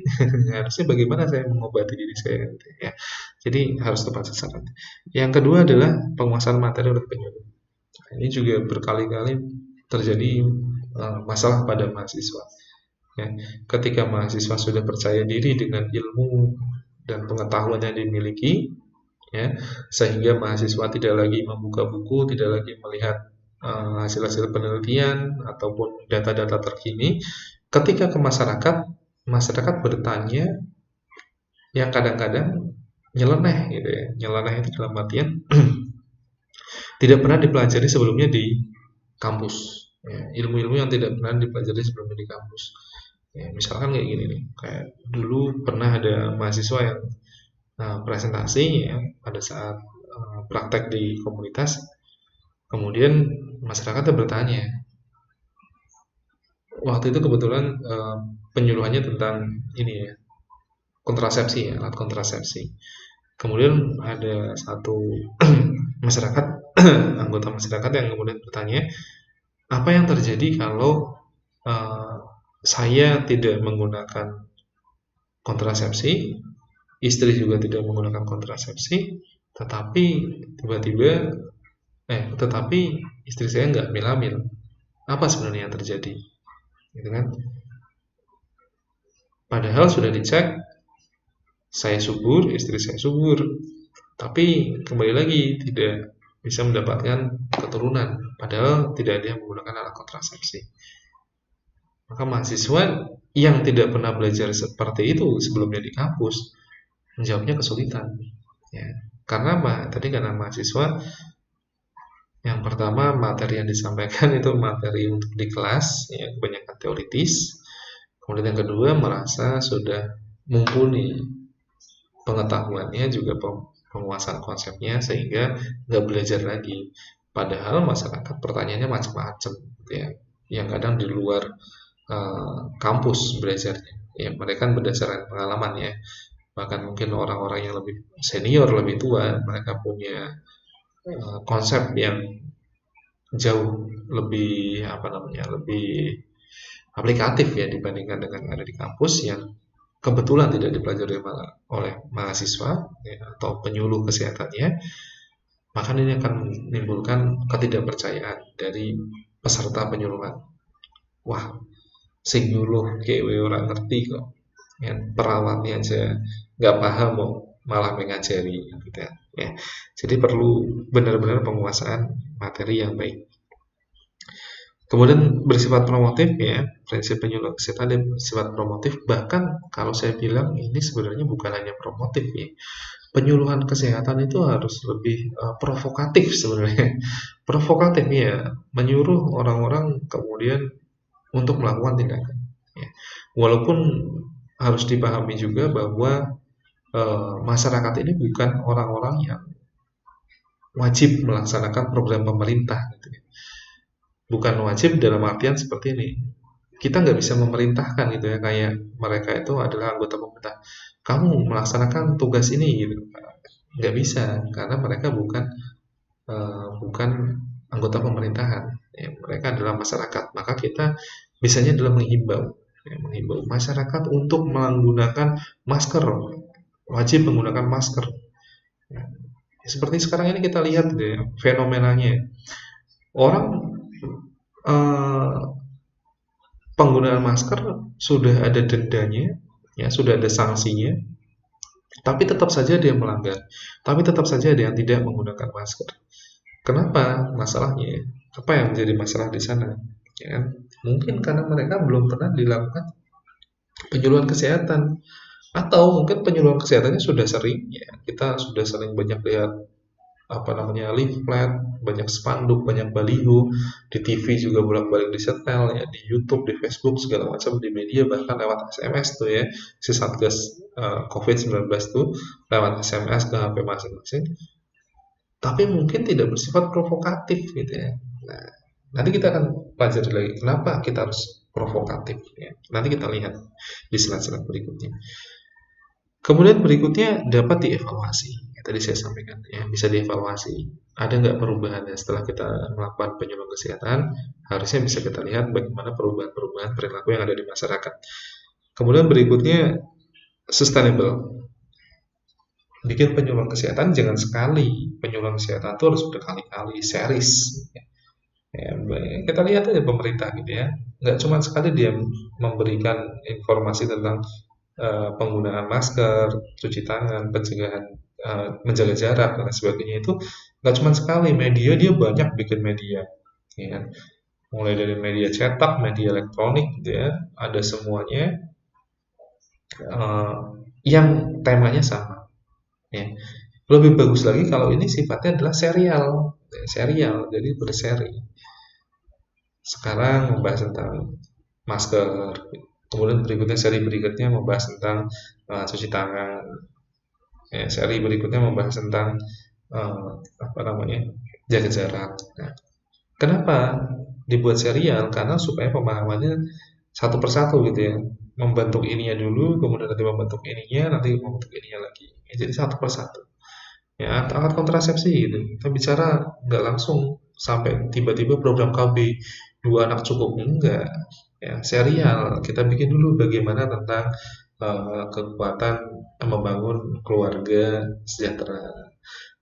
Harusnya bagaimana saya mengobati diri saya gitu ya. Jadi harus tepat sasaran. Yang kedua adalah penguasaan materi oleh penyuluh. Ini juga berkali-kali terjadi masalah pada mahasiswa. Ya, ketika mahasiswa sudah percaya diri dengan ilmu dan pengetahuan yang dimiliki, ya, sehingga mahasiswa tidak lagi membuka buku, tidak lagi melihat hasil-hasil penelitian ataupun data-data terkini, ketika ke masyarakat, masyarakat bertanya yang kadang-kadang nyeleneh gitu ya. Nyeleneh itu dalam artian tidak pernah dipelajari sebelumnya di kampus. Ya, ilmu-ilmu yang tidak pernah dipelajari sebelumnya di kampus. Ya, misalkan kayak gini nih, kayak dulu pernah ada mahasiswa yang presentasi ya pada saat praktek di komunitas. Kemudian masyarakat bertanya, waktu itu kebetulan penyuluhannya tentang ini ya, kontrasepsi ya, alat kontrasepsi. Kemudian ada satu masyarakat, anggota masyarakat yang kemudian bertanya, apa yang terjadi kalau saya tidak menggunakan kontrasepsi, istri juga tidak menggunakan kontrasepsi, tetapi istri saya nggak hamil. Apa sebenarnya yang terjadi? Gitu kan? Padahal sudah dicek, saya subur, istri saya subur, tapi kembali lagi tidak bisa mendapatkan keturunan, padahal tidak ada yang menggunakan alat kontrasepsi. Maka mahasiswa yang tidak pernah belajar seperti itu sebelumnya di kampus, menjawabnya kesulitan. Ya. Karena mahasiswa yang pertama materi yang disampaikan itu materi untuk di kelas, ya, kebanyakan teoritis. Kemudian yang kedua merasa sudah mumpuni pengetahuannya juga penguasaan konsepnya sehingga nggak belajar lagi. Padahal masyarakat pertanyaannya macam-macam, gitu ya, yang kadang di luar kampus belajarnya. Ya, mereka kan berdasarkan pengalaman ya. Bahkan mungkin orang-orang yang lebih senior, lebih tua, mereka punya konsep yang jauh lebih lebih aplikatif ya dibandingkan dengan yang ada di kampus yang kebetulan tidak dipelajari oleh mahasiswa ya, atau penyuluh kesehatannya. Maka ini akan menimbulkan ketidakpercayaan dari peserta penyuluhan. Wah, sing nyuluh kayak orang ngerti kok, ya, perawatnya aja nggak paham kok malah mengajari gitu ya. Jadi perlu benar-benar penguasaan materi yang baik. Kemudian bersifat promotif ya, prinsip penyuluh kesehatan bersifat promotif. Bahkan kalau saya bilang ini sebenarnya bukan hanya promotif ya. Penyuluhan kesehatan itu harus lebih provokatif sebenarnya. Provokatif ya, menyuruh orang-orang kemudian untuk melakukan tindakan. Ya. Walaupun harus dipahami juga bahwa masyarakat ini bukan orang-orang yang wajib melaksanakan program pemerintah gitu ya. Bukan wajib dalam artian seperti ini, kita nggak bisa memerintahkan gitu ya, kayak mereka itu adalah anggota pemerintah, kamu melaksanakan tugas ini gitu, nggak bisa karena mereka bukan anggota pemerintahan ya, mereka adalah masyarakat. Maka kita biasanya adalah menghimbau masyarakat untuk menggunakan masker, wajib menggunakan masker. Ya, seperti sekarang ini kita lihat deh fenomenanya, orang penggunaan masker sudah ada dendanya, ya sudah ada sanksinya, tapi tetap saja dia melanggar, tapi tetap saja ada yang tidak menggunakan masker. Kenapa masalahnya? Apa yang menjadi masalah di sana? Ya, mungkin karena mereka belum pernah dilakukan penyuluhan kesehatan, atau mungkin penyuluhan kesehatannya sudah sering ya, kita sudah sering banyak lihat leaflet, banyak spanduk, banyak baliho, di TV juga bolak-balik disetel ya, di YouTube, di Facebook, segala macam, di media, bahkan lewat SMS tuh ya, si Satgas COVID-19 tuh lewat SMS ke HP masing-masing, tapi mungkin tidak bersifat provokatif gitu ya. Nah, nanti kita akan pelajari lagi kenapa kita harus provokatif ya. Nanti kita lihat di slide-slide berikutnya. Kemudian berikutnya dapat dievaluasi. Ya, tadi saya sampaikan ya, bisa dievaluasi. Ada nggak perubahannya setelah kita melakukan penyuluhan kesehatan? Harusnya bisa kita lihat bagaimana perubahan-perubahan perilaku yang ada di masyarakat. Kemudian berikutnya sustainable. Bikin penyuluhan kesehatan jangan sekali. Penyuluhan kesehatan itu harus berkali-kali, series. Ya, kita lihat aja pemerintah gitu ya, nggak cuma sekali dia memberikan informasi tentang penggunaan masker, cuci tangan, pencegahan, menjaga jarak dan sebagainya. Itu nggak cuma sekali. Media dia banyak bikin media, ya kan? Mulai dari media cetak, media elektronik gitu ya, ada semuanya yang temanya sama. Ya. Lebih bagus lagi kalau ini sifatnya adalah serial, jadi berseri. Sekarang membahas tentang masker, kemudian berikutnya seri berikutnya membahas tentang cuci tangan, ya, seri berikutnya membahas tentang jaga jarak. Nah, kenapa dibuat serial? Karena supaya pemahamannya satu persatu gitu ya, membentuk ininya dulu, kemudian nanti membentuk ininya, nanti membentuk ininya lagi. Ya, jadi satu persatu. Ya, alat kontrasepsi gitu. Kita bicara nggak langsung sampai tiba-tiba program KB 2 anak cukup, enggak. Ya, serial. Kita bikin dulu bagaimana tentang kekuatan membangun keluarga sejahtera.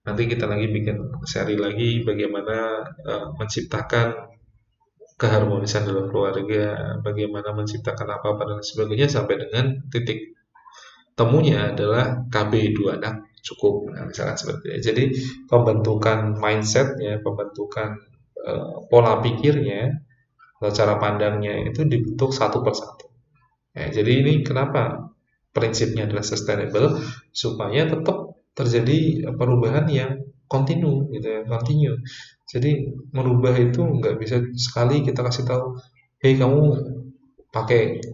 Nanti kita lagi bikin seri lagi bagaimana menciptakan keharmonisan dalam keluarga, bagaimana menciptakan apa-apa dan sebagainya sampai dengan titik temunya adalah KB 2 anak cukup. Nah, misalkan seperti itu. Jadi pembentukan mindset ya, pembentukan pola pikirnya atau cara pandangnya itu dibentuk satu persatu. Ya, jadi ini kenapa prinsipnya adalah sustainable, supaya tetap terjadi perubahan yang kontinu gitu ya, continue. Jadi merubah itu nggak bisa sekali kita kasih tahu, hey kamu pakai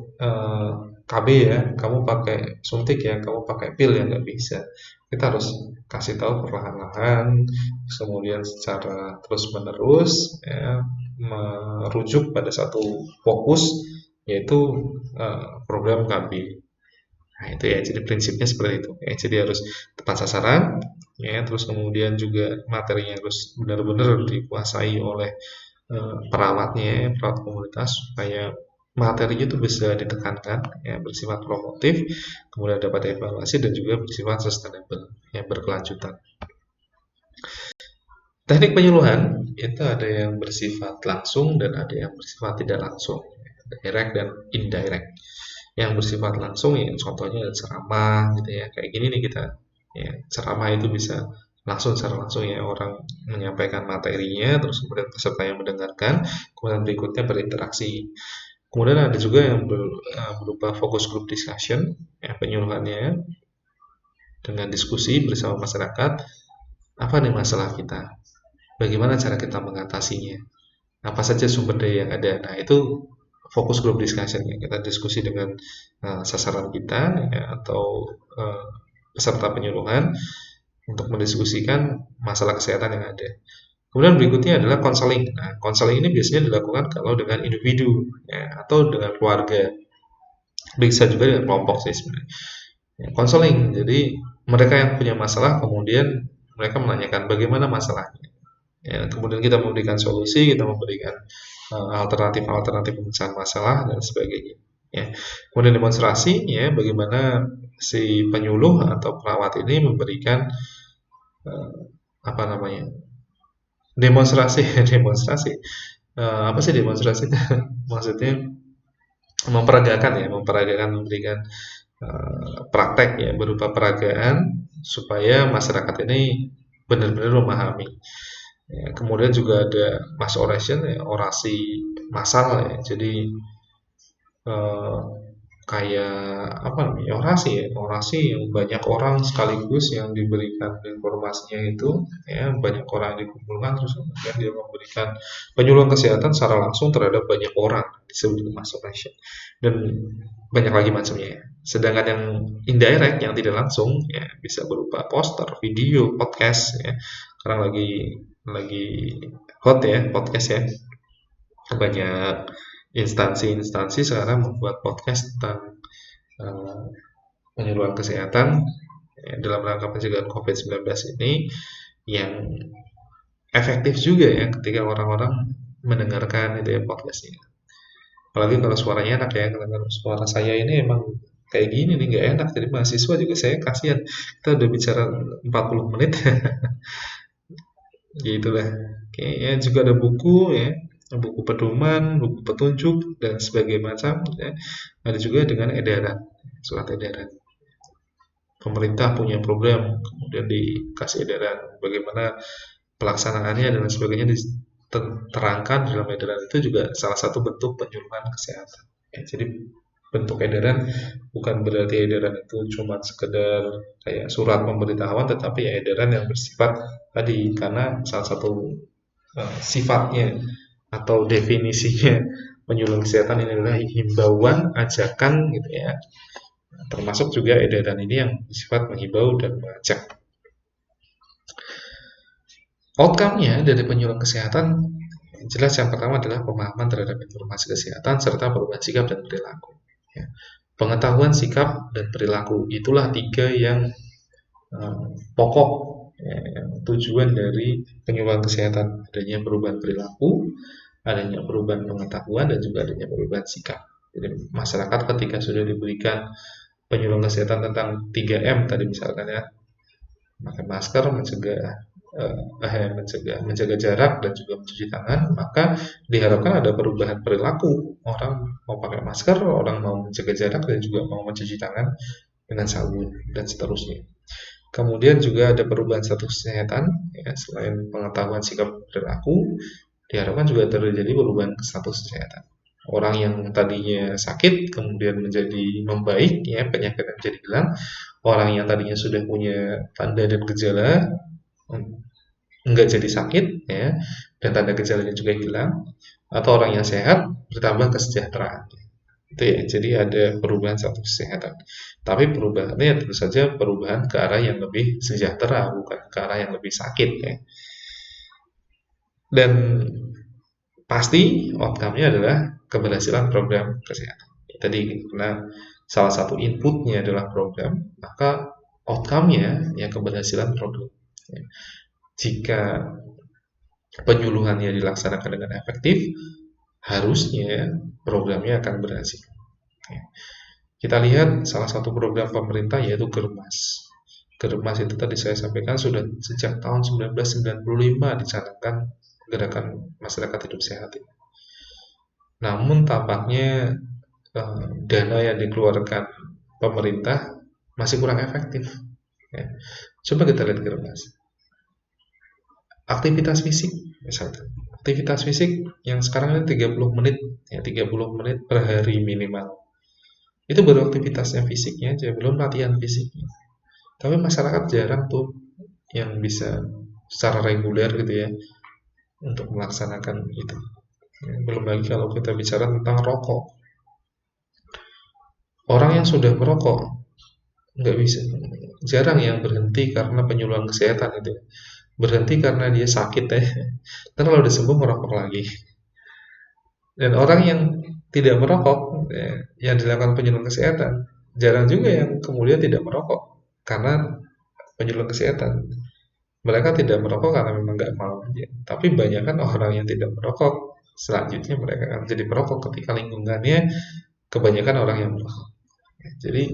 KB ya, kamu pakai suntik ya, kamu pakai pil ya, nggak bisa. Kita harus kasih tahu perlahan-lahan, kemudian secara terus-menerus ya, merujuk pada satu fokus, yaitu program KB. Nah itu ya, jadi prinsipnya seperti itu. Ya, jadi harus tepat sasaran, ya, terus kemudian juga materinya harus benar-benar dikuasai oleh perawatnya, perawat komunitas, supaya materinya itu bisa ditekankan, ya, bersifat promotif, kemudian dapat evaluasi dan juga bersifat sustainable, ya, berkelanjutan. Teknik penyuluhan itu ada yang bersifat langsung dan ada yang bersifat tidak langsung, direct dan indirect. Yang bersifat langsung ya contohnya ceramah gitu ya, kayak gini nih kita ya, ceramah itu bisa langsung, secara langsung ya, orang menyampaikan materinya, terus kemudian peserta yang mendengarkan, kemudian berikutnya berinteraksi. Kemudian ada juga yang berupa focus group discussion ya, penyuluhannya dengan diskusi bersama masyarakat, apa nih masalah kita, bagaimana cara kita mengatasinya, apa saja sumber daya yang ada. Nah itu fokus group discussion ya, kita diskusi dengan sasaran kita ya, atau peserta penyuluhan untuk mendiskusikan masalah kesehatan yang ada. Kemudian berikutnya adalah konseling. Nah, konseling ini biasanya dilakukan kalau dengan individu ya, atau dengan keluarga, bisa juga dengan kelompok sih sebenarnya. Ya, konseling, jadi mereka yang punya masalah kemudian mereka menanyakan bagaimana masalahnya. Ya, kemudian kita memberikan solusi, kita memberikan alternatif-alternatif pemecahan masalah dan sebagainya. Ya. Kemudian demonstrasi, ya, bagaimana si penyuluh atau perawat ini memberikan demonstrasi. Apa sih demonstrasi? Maksudnya memperagakan, memberikan praktek ya, berupa peragaan supaya masyarakat ini benar-benar memahami. Ya, kemudian juga ada mass oration ya, orasi massal ya. Jadi kayak orasi yang banyak orang sekaligus yang diberikan informasinya itu ya, banyak orang yang dikumpulkan, terus kemudian dia memberikan penyuluhan kesehatan secara langsung terhadap banyak orang, disebut mass oration, dan banyak lagi macamnya. Sedangkan yang indirect, yang tidak langsung ya, bisa berupa poster, video, podcast ya. Sekarang lagi hot ya podcast ya, banyak instansi sekarang membuat podcast tentang penyuluhan kesehatan dalam rangka pencegahan COVID-19 ini yang efektif juga ya ketika orang-orang mendengarkan itu ya podcastnya. Apalagi kalau suaranya enak ya, kalau suara saya ini emang kayak gini nih nggak enak, jadi mahasiswa juga saya kasihan. Kita udah bicara 40 menit, gitu lah. Kayaknya juga ada buku ya, buku pedoman, buku petunjuk dan sebagainya macam. Ya. Ada juga dengan edaran, surat edaran. Pemerintah punya program, kemudian dikasih edaran bagaimana pelaksanaannya dan sebagainya diterangkan dalam edaran itu juga salah satu bentuk penyuluhan kesehatan. Ya, jadi bentuk edaran bukan berarti edaran itu cuma sekedar kayak surat pemberitahuan, tetapi ya edaran yang bersifat tadi, karena salah satu sifatnya atau definisinya penyuluhan kesehatan ini adalah himbauan, ajakan gitu ya. Termasuk juga edaran ini yang bersifat menghimbau dan mengajak. Outcome-nya dari penyuluhan kesehatan jelas yang pertama adalah pemahaman terhadap informasi kesehatan serta perubahan sikap dan perilaku. Ya. Pengetahuan sikap dan perilaku itulah 3 yang pokok ya, tujuan dari penyuluhan kesehatan. Adanya perubahan perilaku, adanya perubahan pengetahuan, dan juga adanya perubahan sikap. Jadi masyarakat ketika sudah diberikan penyuluhan kesehatan tentang 3M tadi misalkan ya, pakai masker, menjaga jarak dan juga mencuci tangan, maka diharapkan ada perubahan perilaku. Orang mau pakai masker, orang mau menjaga jarak dan juga mau mencuci tangan dengan sabun dan seterusnya. Kemudian juga ada perubahan status kesehatan ya, selain pengetahuan sikap perilaku, diharapkan juga terjadi perubahan status kesehatan. Orang yang tadinya sakit kemudian menjadi membaik ya, penyakitnya menjadi hilang. Orang yang tadinya sudah punya tanda dan gejala enggak jadi sakit ya, dan tanda gejalanya juga hilang, atau orang yang sehat bertambah kesejahteraan. Itu ya, jadi ada perubahan status kesehatan. Tapi perubahannya tentu saja perubahan ke arah yang lebih sejahtera, bukan ke arah yang lebih sakit ya. Dan pasti outcome-nya adalah keberhasilan program kesehatan. Tadi karena salah satu inputnya adalah program, maka outcome-nya ya keberhasilan program. Ya. Jika penyuluhannya dilaksanakan dengan efektif, harusnya programnya akan berhasil. Kita lihat salah satu program pemerintah yaitu Germas. Germas itu tadi saya sampaikan sudah sejak tahun 1995 dicanangkan gerakan masyarakat hidup sehat. Namun tampaknya dana yang dikeluarkan pemerintah masih kurang efektif. Ya. Coba kita lihat Germas. Aktivitas fisik misalnya, aktivitas fisik yang sekarang ini 30 menit ya, 30 menit per hari minimal. Itu baru aktivitasnya fisiknya aja, belum latihan fisiknya. Tapi masyarakat jarang tuh yang bisa secara reguler gitu ya untuk melaksanakan itu. Belum lagi kalau kita bicara tentang rokok. Orang yang sudah merokok nggak bisa, jarang yang berhenti karena penyuluhan kesehatan itu. Berhenti karena dia sakit ya, dan kalau udah sembuh merokok lagi. Dan orang yang tidak merokok ya, yang dilakukan penyuluhan kesehatan, jarang juga yang kemudian tidak merokok karena penyuluhan kesehatan. Mereka tidak merokok karena memang nggak mau aja. Tapi banyak kan orang yang tidak merokok, selanjutnya mereka akan jadi perokok ketika lingkungannya kebanyakan orang yang merokok. Ya, jadi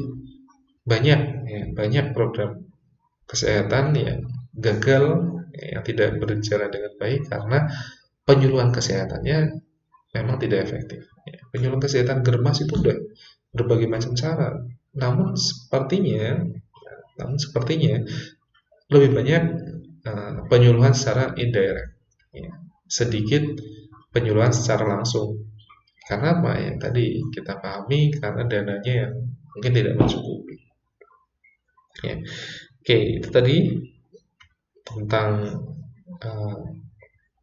banyak program kesehatan yang gagal, yang tidak berjalan dengan baik karena penyuluhan kesehatannya memang tidak efektif. Penyuluhan kesehatan Germas itu udah berbagai macam cara, namun sepertinya lebih banyak penyuluhan secara indirect, sedikit penyuluhan secara langsung. Karena apa yang tadi kita pahami, karena dananya yang mungkin tidak mencukupi. Ya. Oke, itu tadi tentang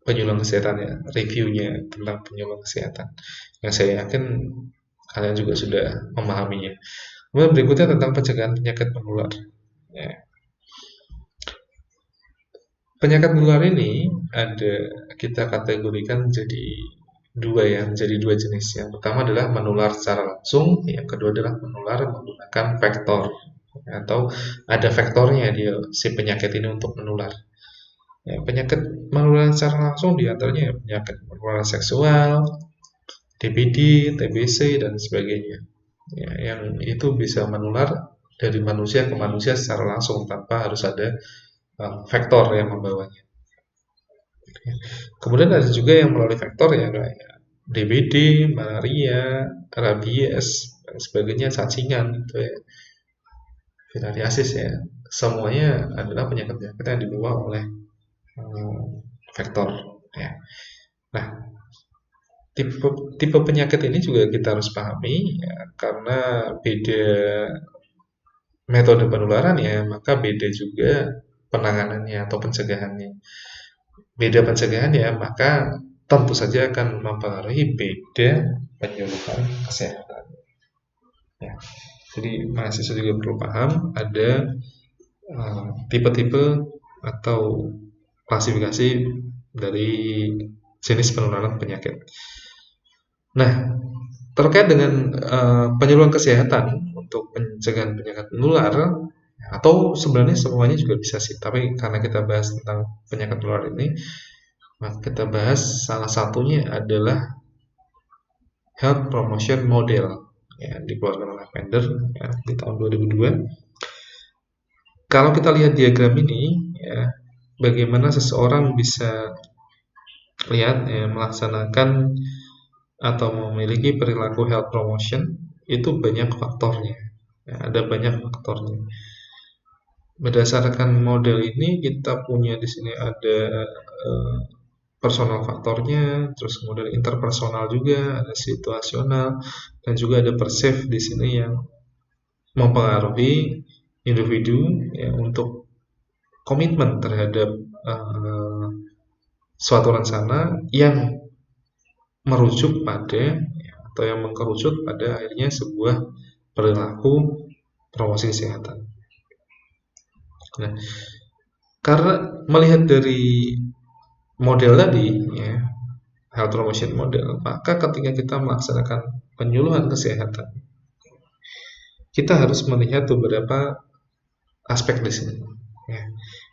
penyuluhan kesehatan ya, reviewnya tentang penyuluhan kesehatan yang saya yakin kalian juga sudah memahaminya. Kemudian berikutnya tentang pencegahan penyakit menular ya. Penyakit menular ini kita kategorikan menjadi dua jenis. Yang pertama adalah menular secara langsung, yang kedua adalah menular menggunakan vektor atau ada faktornya dia si penyakit ini untuk menular. Ya, penyakit menular secara langsung diantaranya ya, penyakit menular seksual, DBD, TBC, dan sebagainya. Ya, yang itu bisa menular dari manusia ke manusia secara langsung tanpa harus ada faktor yang membawanya. Kemudian ada juga yang melalui faktor ya kayak DBD, malaria, rabies, dan sebagainya, cacingan gitu ya, filariasis ya. Semuanya adalah penyakit-penyakit yang dibawa oleh faktor ya. Nah, tipe penyakit ini juga kita harus pahami ya, karena beda metode penularan ya, maka beda juga penanganannya atau pencegahannya. Beda pencegahan ya, maka tentu saja akan mempengaruhi beda penyuluhan kesehatan. Ya. Jadi mahasiswa juga perlu paham ada tipe-tipe atau klasifikasi dari jenis penularan penyakit. Nah, terkait dengan penyuluhan kesehatan untuk pencegahan penyakit menular, atau sebenarnya semuanya juga bisa sih, tapi karena kita bahas tentang penyakit menular ini, maka kita bahas salah satunya adalah Health Promotion Model yang dikeluarkan oleh Pender ya, di tahun 2002. Kalau kita lihat diagram ini ya, bagaimana seseorang bisa lihat ya, melaksanakan atau memiliki perilaku health promotion itu banyak faktornya ya, ada banyak faktornya. Berdasarkan model ini kita punya di sini ada personal faktornya, terus kemudian interpersonal juga, ada situasional, dan juga ada perceived di sini yang mempengaruhi individu ya, untuk komitmen terhadap suatu rencana yang merujuk pada ya, atau yang mengkerucut pada akhirnya sebuah perilaku promosi kesehatan. Nah, karena melihat dari model tadi ya, health promotion model, maka ketika kita melaksanakan penyuluhan kesehatan, kita harus melihat beberapa aspek di sini. Ya.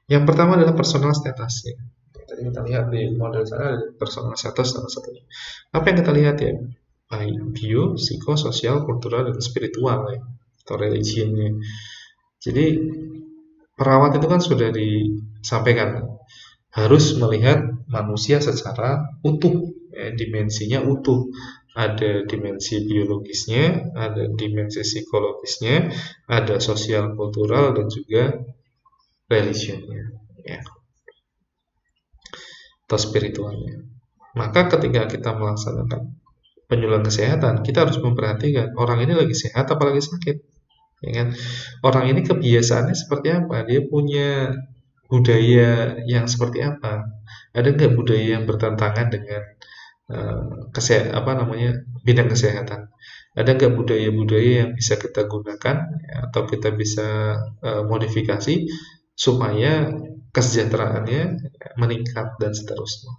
Yang pertama adalah personal status. Ya. Tadi kita lihat di model sana ada personal status salah satunya. Apa yang kita lihat ya? Bio, psikososial, kultural, dan spiritual ya, atau religionnya. Jadi perawat itu kan sudah disampaikan harus melihat manusia secara utuh, ya, dimensinya utuh. Ada dimensi biologisnya, ada dimensi psikologisnya, ada sosial kultural, dan juga religionnya, ya, atau spiritualnya. Maka ketika kita melaksanakan penyuluhan kesehatan, kita harus memperhatikan orang ini lagi sehat apa lagi sakit, ya kan? Orang ini kebiasaannya seperti apa, dia punya budaya yang seperti apa, ada nggak budaya yang bertentangan dengan bidang kesehatan, ada nggak budaya-budaya yang bisa kita gunakan ya, atau kita bisa modifikasi supaya kesejahteraannya meningkat dan seterusnya.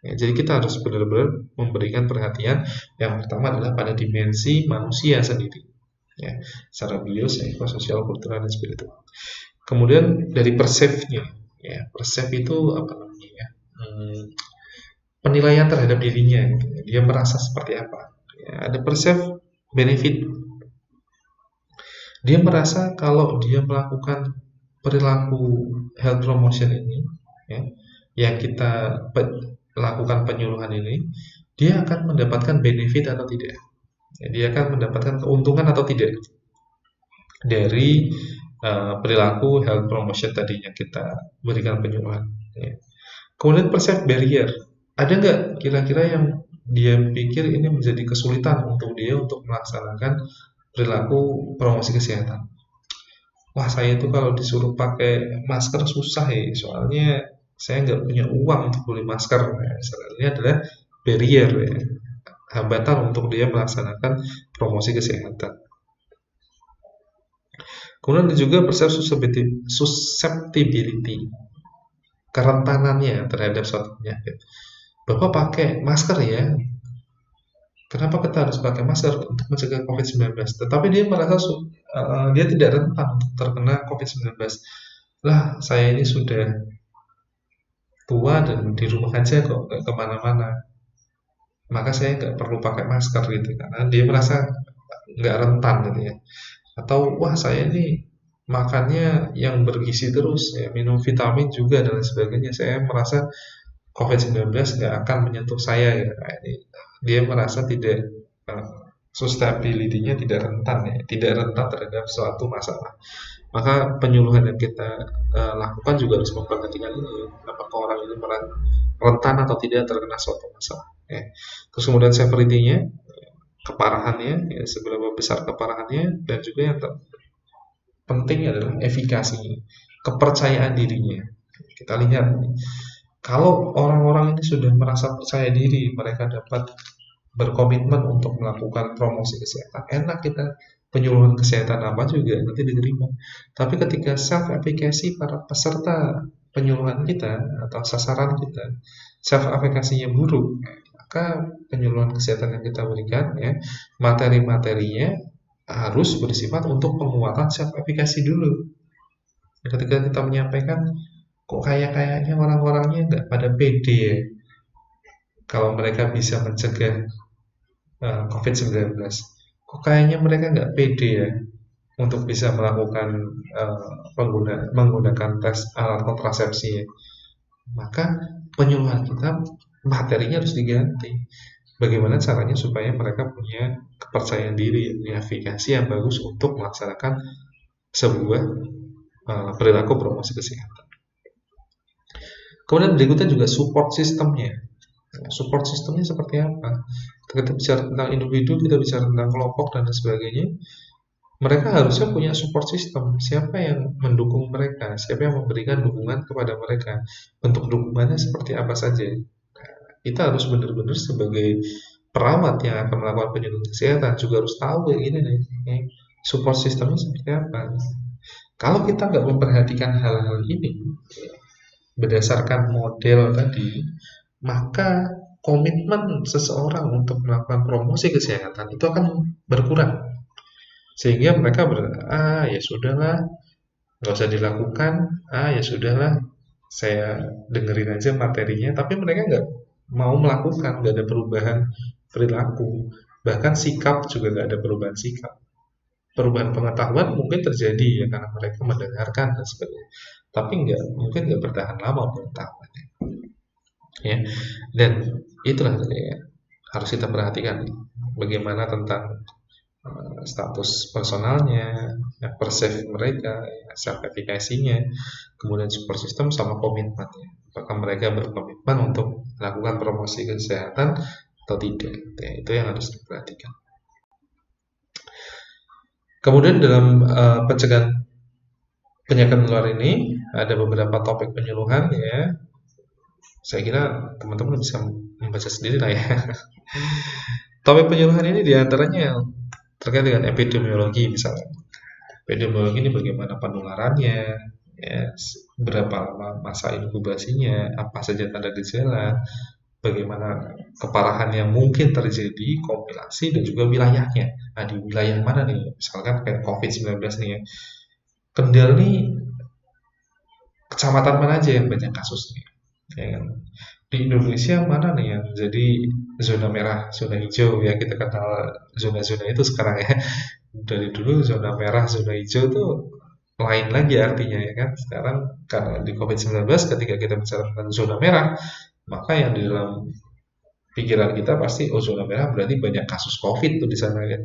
Ya, jadi kita harus benar-benar memberikan perhatian yang pertama adalah pada dimensi manusia sendiri, ya, secara bio, psikososial, kultural, dan spiritual. Kemudian dari perceive-nya, ya, perceive itu apa namanya ya? Penilaian terhadap dirinya, gitu. Dia merasa seperti apa. Ya, ada perceive benefit. Dia merasa kalau dia melakukan perilaku health promotion ini, ya, yang kita lakukan penyuluhan ini, dia akan mendapatkan benefit atau tidak. Ya, dia akan mendapatkan keuntungan atau tidak dari perilaku health promotion tadi yang kita berikan penyuluhan. Ya. Kemudian perceive barrier. Ada nggak kira-kira yang dia pikir ini menjadi kesulitan untuk dia untuk melaksanakan perilaku promosi kesehatan? Wah, saya itu kalau disuruh pakai masker susah ya, soalnya saya nggak punya uang untuk beli masker. Nah, ini adalah barrier ya, hambatan untuk dia melaksanakan promosi kesehatan. Kemudian ada juga perceive susceptibility, kerentanannya terhadap suatu penyakit. Bapak pakai masker ya, kenapa kita harus pakai masker untuk mencegah COVID-19? Tetapi dia merasa dia tidak rentan untuk terkena COVID-19. Lah, saya ini sudah tua dan di rumah aja kok, nggak kemana-mana. Maka saya nggak perlu pakai masker gitu, karena dia merasa nggak rentan gitu ya. Atau wah saya ini makannya yang bergizi terus, ya, minum vitamin juga dan lain sebagainya. Saya merasa COVID-19 nggak akan menyentuh saya ya. Nah, ini dia merasa tidak sustainability-nya tidak rentan ya, tidak rentan terhadap suatu masalah. Maka penyuluhan yang kita lakukan juga harus memperhatikan ini, apakah orang ini rentan atau tidak terkena suatu masalah. Ya. Terus kemudian severity-nya, keparahannya, ya, seberapa besar keparahannya, dan juga yang penting adalah efikasi, kepercayaan dirinya. Kita lihat, kalau orang-orang ini sudah merasa percaya diri, mereka dapat berkomitmen untuk melakukan promosi kesehatan, enak kita penyuluhan kesehatan apa juga nanti diterima. Tapi ketika self efficacy para peserta penyuluhan kita atau sasaran kita self efficacy-nya buruk, maka penyuluhan kesehatan yang kita berikan ya, materi-materinya harus bersifat untuk penguatan self efficacy dulu. Ketika kita menyampaikan, kok kayaknya orang-orangnya nggak pada pede ya kalau mereka bisa mencegah COVID-19, kok kayaknya mereka nggak pede ya untuk bisa melakukan menggunakan tes alat kontrasepsi ya. Maka penyuluhan kita materinya harus diganti. Bagaimana caranya supaya mereka punya kepercayaan diri, punya efikasi yang bagus untuk melaksanakan sebuah perilaku promosi kesehatan. Kemudian berikutnya juga support sistemnya. Support sistemnya seperti apa? Kita bicara tentang individu, kita bicara tentang kelompok dan sebagainya. Mereka harusnya punya support system. Siapa yang mendukung mereka? Siapa yang memberikan dukungan kepada mereka? Bentuk dukungannya seperti apa saja? Kita harus benar-benar sebagai perawat yang akan melakukan penyuluhan kesehatan juga harus tahu kayak gini nih, support sistemnya seperti apa. Kalau kita nggak memperhatikan hal-hal ini berdasarkan model tadi, maka komitmen seseorang untuk melakukan promosi kesehatan itu akan berkurang. Sehingga mereka ya sudahlah, nggak usah dilakukan, ya sudahlah, saya dengerin aja materinya, tapi mereka nggak mau melakukan, nggak ada perubahan perilaku, bahkan sikap juga nggak ada perubahan sikap. Perubahan pengetahuan mungkin terjadi ya karena mereka mendengarkan dan sebagainya, tapi mungkin nggak bertahan lama pengetahuannya. Ya, dan itulah ya, harus kita perhatikan bagaimana tentang status personalnya, persepsi mereka, self efficacy-nya, kemudian support system sama komitmennya. Apakah mereka berkomitmen untuk melakukan promosi kesehatan atau tidak? Ya, itu yang harus diperhatikan. Kemudian dalam pencegahan penyakit menular ini ada beberapa topik penyuluhan ya. Saya kira teman-teman bisa membaca sendiri lah ya. Topik penyuluhan ini diantaranya terkait dengan epidemiologi misalnya. Epidemiologi ini bagaimana penularannya, ya, berapa lama masa inkubasinya, apa saja tanda gejala, bagaimana keparahan yang mungkin terjadi, kompilasi dan juga wilayahnya. Nah di wilayah mana nih? Misalkan kayak COVID-19 nih ya. Kendal nih kecamatan mana aja yang banyak kasusnya? Ya, di Indonesia mana nih yang jadi zona merah, zona hijau ya, kita kenal zona-zona itu sekarang ya. Dari dulu zona merah, zona hijau tuh lain lagi artinya ya kan. Sekarang karena di COVID-19 ketika kita bicara tentang zona merah, maka yang di dalam pikiran kita pasti zona merah berarti banyak kasus COVID tuh di sana kan.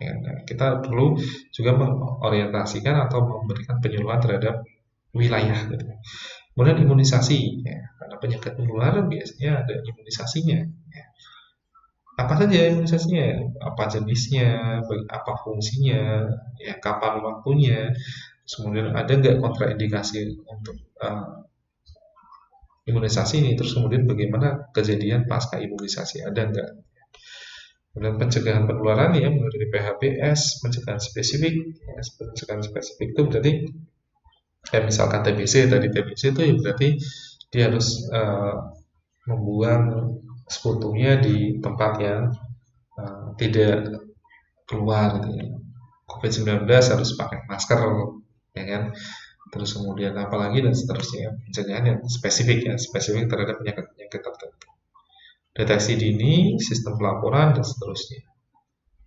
Ya, nah, kita perlu juga mengorientasikan atau memberikan penyuluhan terhadap wilayah gitu. Kemudian imunisasi, ya, karena penyakit menular biasanya ada imunisasinya. Ya. Apa saja imunisasinya? Apa jenisnya? Apa fungsinya? Ya, kapan waktunya? Kemudian ada nggak kontraindikasi untuk imunisasi ini? Terus kemudian bagaimana kejadian pasca imunisasi? Ada nggak? Kemudian pencegahan penularan ya, mulai dari PHBS, pencegahan spesifik. Ya, pencegahan spesifik itu berarti kayak misalkan TBC, tadi TBC itu ya berarti dia harus membuang sekutunya di tempat yang tidak keluar gitu ya. COVID-19 harus pakai masker, ya kan? Terus kemudian apalagi dan seterusnya, pencegahan yang spesifik terhadap penyakit-penyakit tertentu. Deteksi dini, sistem pelaporan dan seterusnya.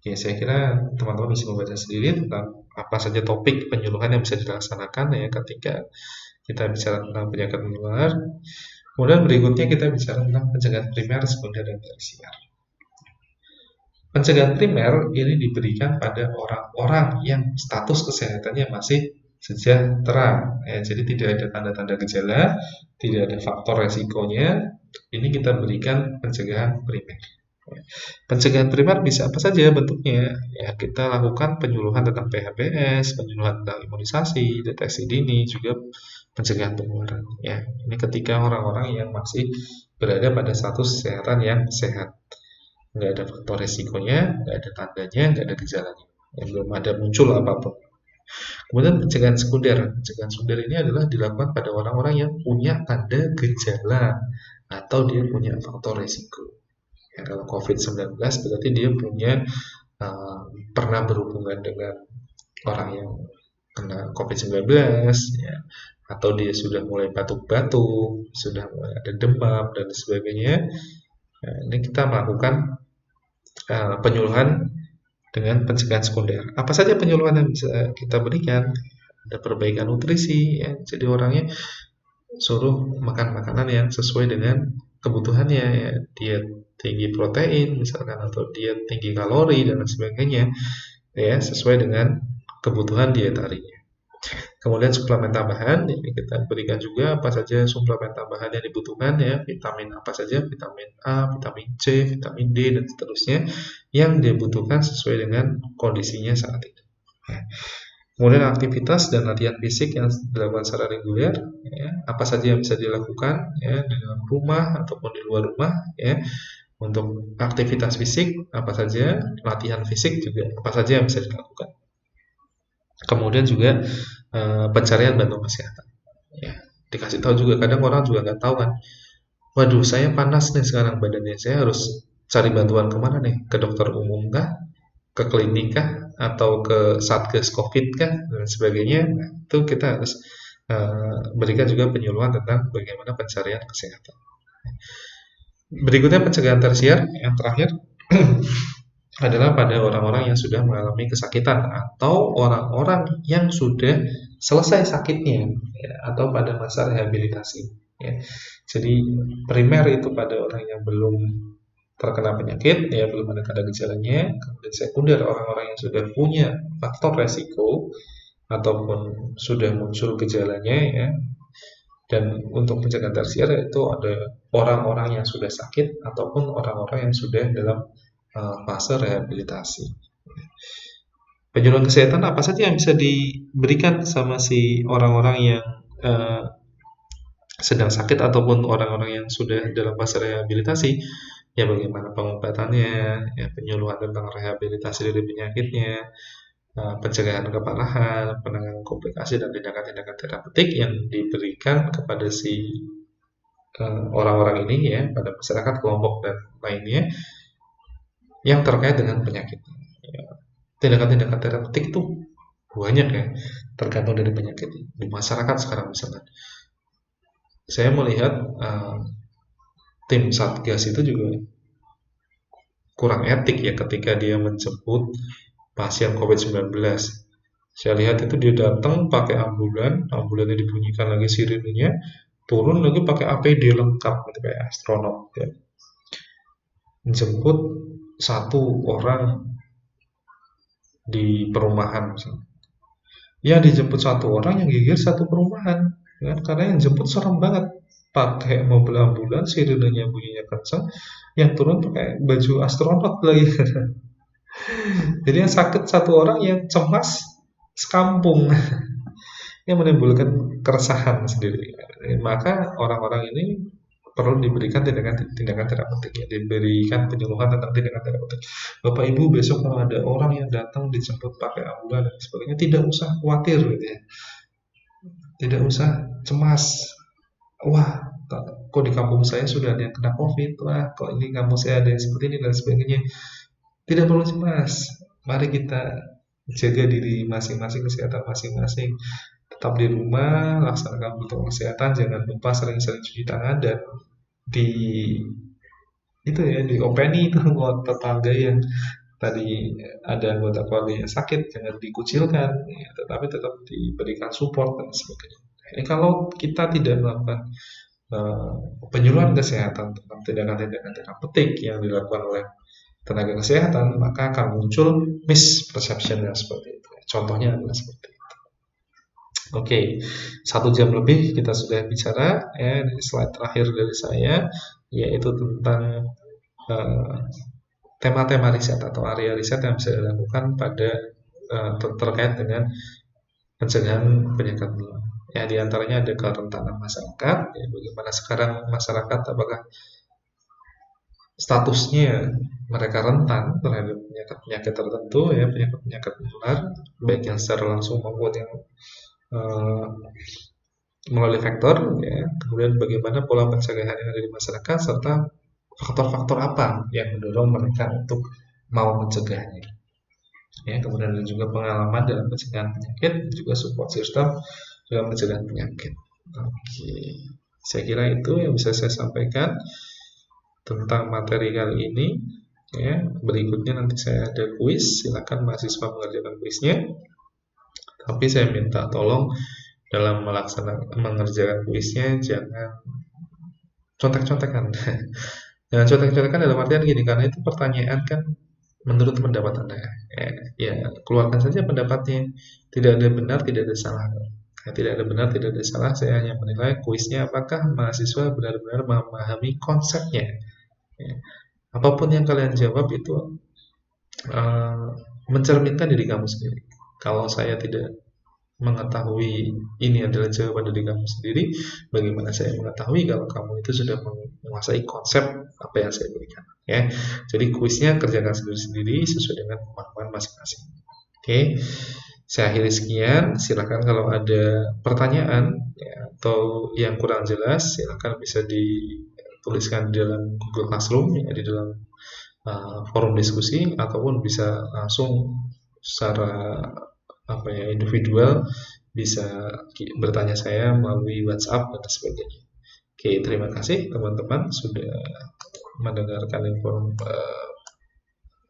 Ya, saya kira teman-teman bisa membaca sendiri tentang apa saja topik penyuluhan yang bisa dilaksanakan ya ketika kita bicara tentang penyakit menular. Kemudian berikutnya kita bicara tentang pencegahan primer, sekunder, dan tersier. Pencegahan primer ini diberikan pada orang-orang yang status kesehatannya masih sejahtera. Ya, jadi tidak ada tanda-tanda gejala, tidak ada faktor resikonya. Ini kita berikan pencegahan primer. Pencegahan primer bisa apa saja bentuknya. Ya, kita lakukan penyuluhan tentang PHBS, penyuluhan tentang imunisasi, deteksi dini, juga pencegahan penularan. Ya, ini ketika orang-orang yang masih berada pada status kesehatan yang sehat, nggak ada faktor resikonya, nggak ada tandanya, nggak ada gejalanya, yang belum ada muncul apapun. Kemudian pencegahan sekunder. Pencegahan sekunder ini adalah dilakukan pada orang-orang yang punya tanda gejala atau dia punya faktor resiko. Ya, kalau COVID-19 berarti dia punya pernah berhubungan dengan orang yang kena COVID-19, ya, atau dia sudah mulai batuk-batuk, sudah mulai ada demam dan sebagainya. Nah, ini kita melakukan penyuluhan dengan pencegahan sekunder. Apa saja penyuluhan yang bisa kita berikan? Ada perbaikan nutrisi, ya, jadi orangnya suruh makan makanan yang sesuai dengan kebutuhannya, ya, diet tinggi protein misalkan atau diet tinggi kalori dan lain sebagainya, ya, sesuai dengan kebutuhan dietarinya. Kemudian suplemen tambahan, ini kita berikan juga apa saja suplemen tambahan yang dibutuhkan, ya, vitamin apa saja, vitamin A, vitamin C, vitamin D dan seterusnya yang dibutuhkan sesuai dengan kondisinya saat itu. Ya. Kemudian aktivitas dan latihan fisik yang dilakukan secara reguler, ya, apa saja yang bisa dilakukan, ya, di dalam rumah ataupun di luar rumah, ya. Untuk aktivitas fisik apa saja, latihan fisik juga apa saja yang bisa dilakukan. Kemudian juga pencarian bantuan kesehatan. Ya, dikasih tahu juga, kadang orang juga nggak tahu kan. Waduh, saya panas nih sekarang badannya, saya harus cari bantuan kemana nih? Ke dokter umum kah? Ke klinik kah? Atau ke satgas COVID kah? Dan sebagainya. Nah, itu kita harus berikan juga penyuluhan tentang bagaimana pencarian kesehatan. Berikutnya pencegahan tersier yang terakhir adalah pada orang-orang yang sudah mengalami kesakitan atau orang-orang yang sudah selesai sakitnya, ya, atau pada masa rehabilitasi. Ya. Jadi primer itu pada orang yang belum terkena penyakit, ya, belum ada tanda gejalanya. Kemudian sekunder orang-orang yang sudah punya faktor resiko ataupun sudah muncul gejalanya, ya. Dan untuk pencegahan tersier itu ada orang-orang yang sudah sakit ataupun orang-orang yang sudah dalam fase rehabilitasi. Penyuluhan kesehatan apa saja yang bisa diberikan sama si orang-orang yang sedang sakit ataupun orang-orang yang sudah dalam fase rehabilitasi? Ya, bagaimana pengobatannya, ya, penyuluhan tentang rehabilitasi dari penyakitnya, pencegahan keparahan, penanganan komplikasi dan tindakan-tindakan terapeutik yang diberikan kepada si orang-orang ini, ya, pada masyarakat, kelompok dan lainnya yang terkait dengan penyakit. Ya, tindakan-tindakan terapeutik itu banyak, ya, tergantung dari penyakit di masyarakat sekarang. Misalnya saya melihat tim satgas itu juga kurang etik, ya, ketika dia menjemput pasien COVID-19. Saya lihat itu dia datang pakai ambulannya dibunyikan lagi sirenenya, turun lagi pakai APD lengkap gitu, kayak astronot, ya. Menjemput satu orang di perumahan misalnya. Ya, dijemput satu orang yang gigir satu perumahan, ya, karena yang jemput serem banget, pakai mobil ambulans, sirenenya bunyinya kencang, yang turun pakai baju astronot lagi. Jadi yang sakit satu orang, yang cemas sekampung, yang menimbulkan keresahan sendiri. Maka orang-orang ini perlu diberikan tindakan terapeutik, ya, diberikan penyuluhan tentang tindakan terapeutik. Bapak Ibu, besok kalau ada orang yang datang dijemput pakai ambulans dan sebagainya, tidak usah khawatir, gitu, ya. Tidak usah cemas. Wah, kok di kampung saya sudah ada yang kena COVID, wah, kok ini kampung saya ada yang seperti ini dan sebagainya. Tidak perlu cemas. Mari kita jaga diri masing-masing, kesehatan masing-masing. Tetap di rumah, laksanakan protokol kesehatan, jangan lupa sering-sering cuci tangan, dan di itu ya, diopeni itu buat tetangga yang tadi ada anggota keluarga yang sakit, jangan dikucilkan, ya, tetapi tetap diberikan support dan sebagainya. Ini kalau kita tidak melakukan penyuluhan kesehatan tentang tindakan-tindakan terapeutik yang dilakukan oleh tenaga kesehatan, maka akan muncul misperception yang seperti itu. Contohnya adalah seperti itu. Oke, 1 jam lebih kita sudah bicara, ya. Ini slide terakhir dari saya, yaitu tentang tema-tema riset atau area riset yang bisa dilakukan pada terkait dengan pencegahan penyakit menular. Ya, di antaranya ada kerentanan masyarakat, ya, bagaimana sekarang masyarakat apakah statusnya mereka rentan terhadap penyakit-penyakit tertentu, ya, penyakit-penyakit menular, baik yang secara langsung maupun yang melalui vektor, ya. Kemudian bagaimana pola pencegahan yang ada di masyarakat, serta faktor-faktor apa yang mendorong mereka untuk mau mencegahnya. Ya, kemudian ada juga pengalaman dalam pencegahan penyakit, juga support system dalam pencegahan penyakit. Oke, saya kira itu yang bisa saya sampaikan tentang materi kali ini. Ya, berikutnya nanti saya ada kuis, silakan mahasiswa mengerjakan kuisnya. Tapi saya minta tolong dalam mengerjakan kuisnya jangan contek-contekan. Jangan contek-contekan dalam artian gini, karena itu pertanyaan kan menurut pendapat Anda. Ya, keluarkan saja pendapatnya. Tidak ada benar, tidak ada salah. Ya, tidak ada benar, tidak ada salah. Saya hanya menilai kuisnya apakah mahasiswa benar-benar memahami konsepnya. Ya. Apapun yang kalian jawab itu mencerminkan diri kamu sendiri. Kalau saya tidak mengetahui ini adalah jawaban dari kamu sendiri, bagaimana saya mengetahui kalau kamu itu sudah menguasai konsep apa yang saya berikan, ya. Jadi kuisnya kerjakan sendiri-sendiri sesuai dengan kemampuan masing-masing. Oke, saya akhiri sekian. Silakan kalau ada pertanyaan, ya, atau yang kurang jelas, silakan bisa dituliskan di dalam Google Classroom, ya, di dalam forum diskusi, ataupun bisa langsung secara individual, bisa bertanya saya melalui WhatsApp dan sebagainya. Oke, terima kasih teman-teman sudah mendengarkan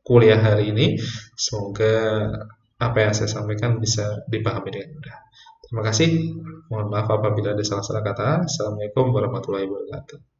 kuliah hari ini. Semoga apa yang saya sampaikan bisa dipahami dengan mudah. Terima kasih. Mohon maaf apabila ada salah-salah kata. Assalamualaikum warahmatullahi wabarakatuh.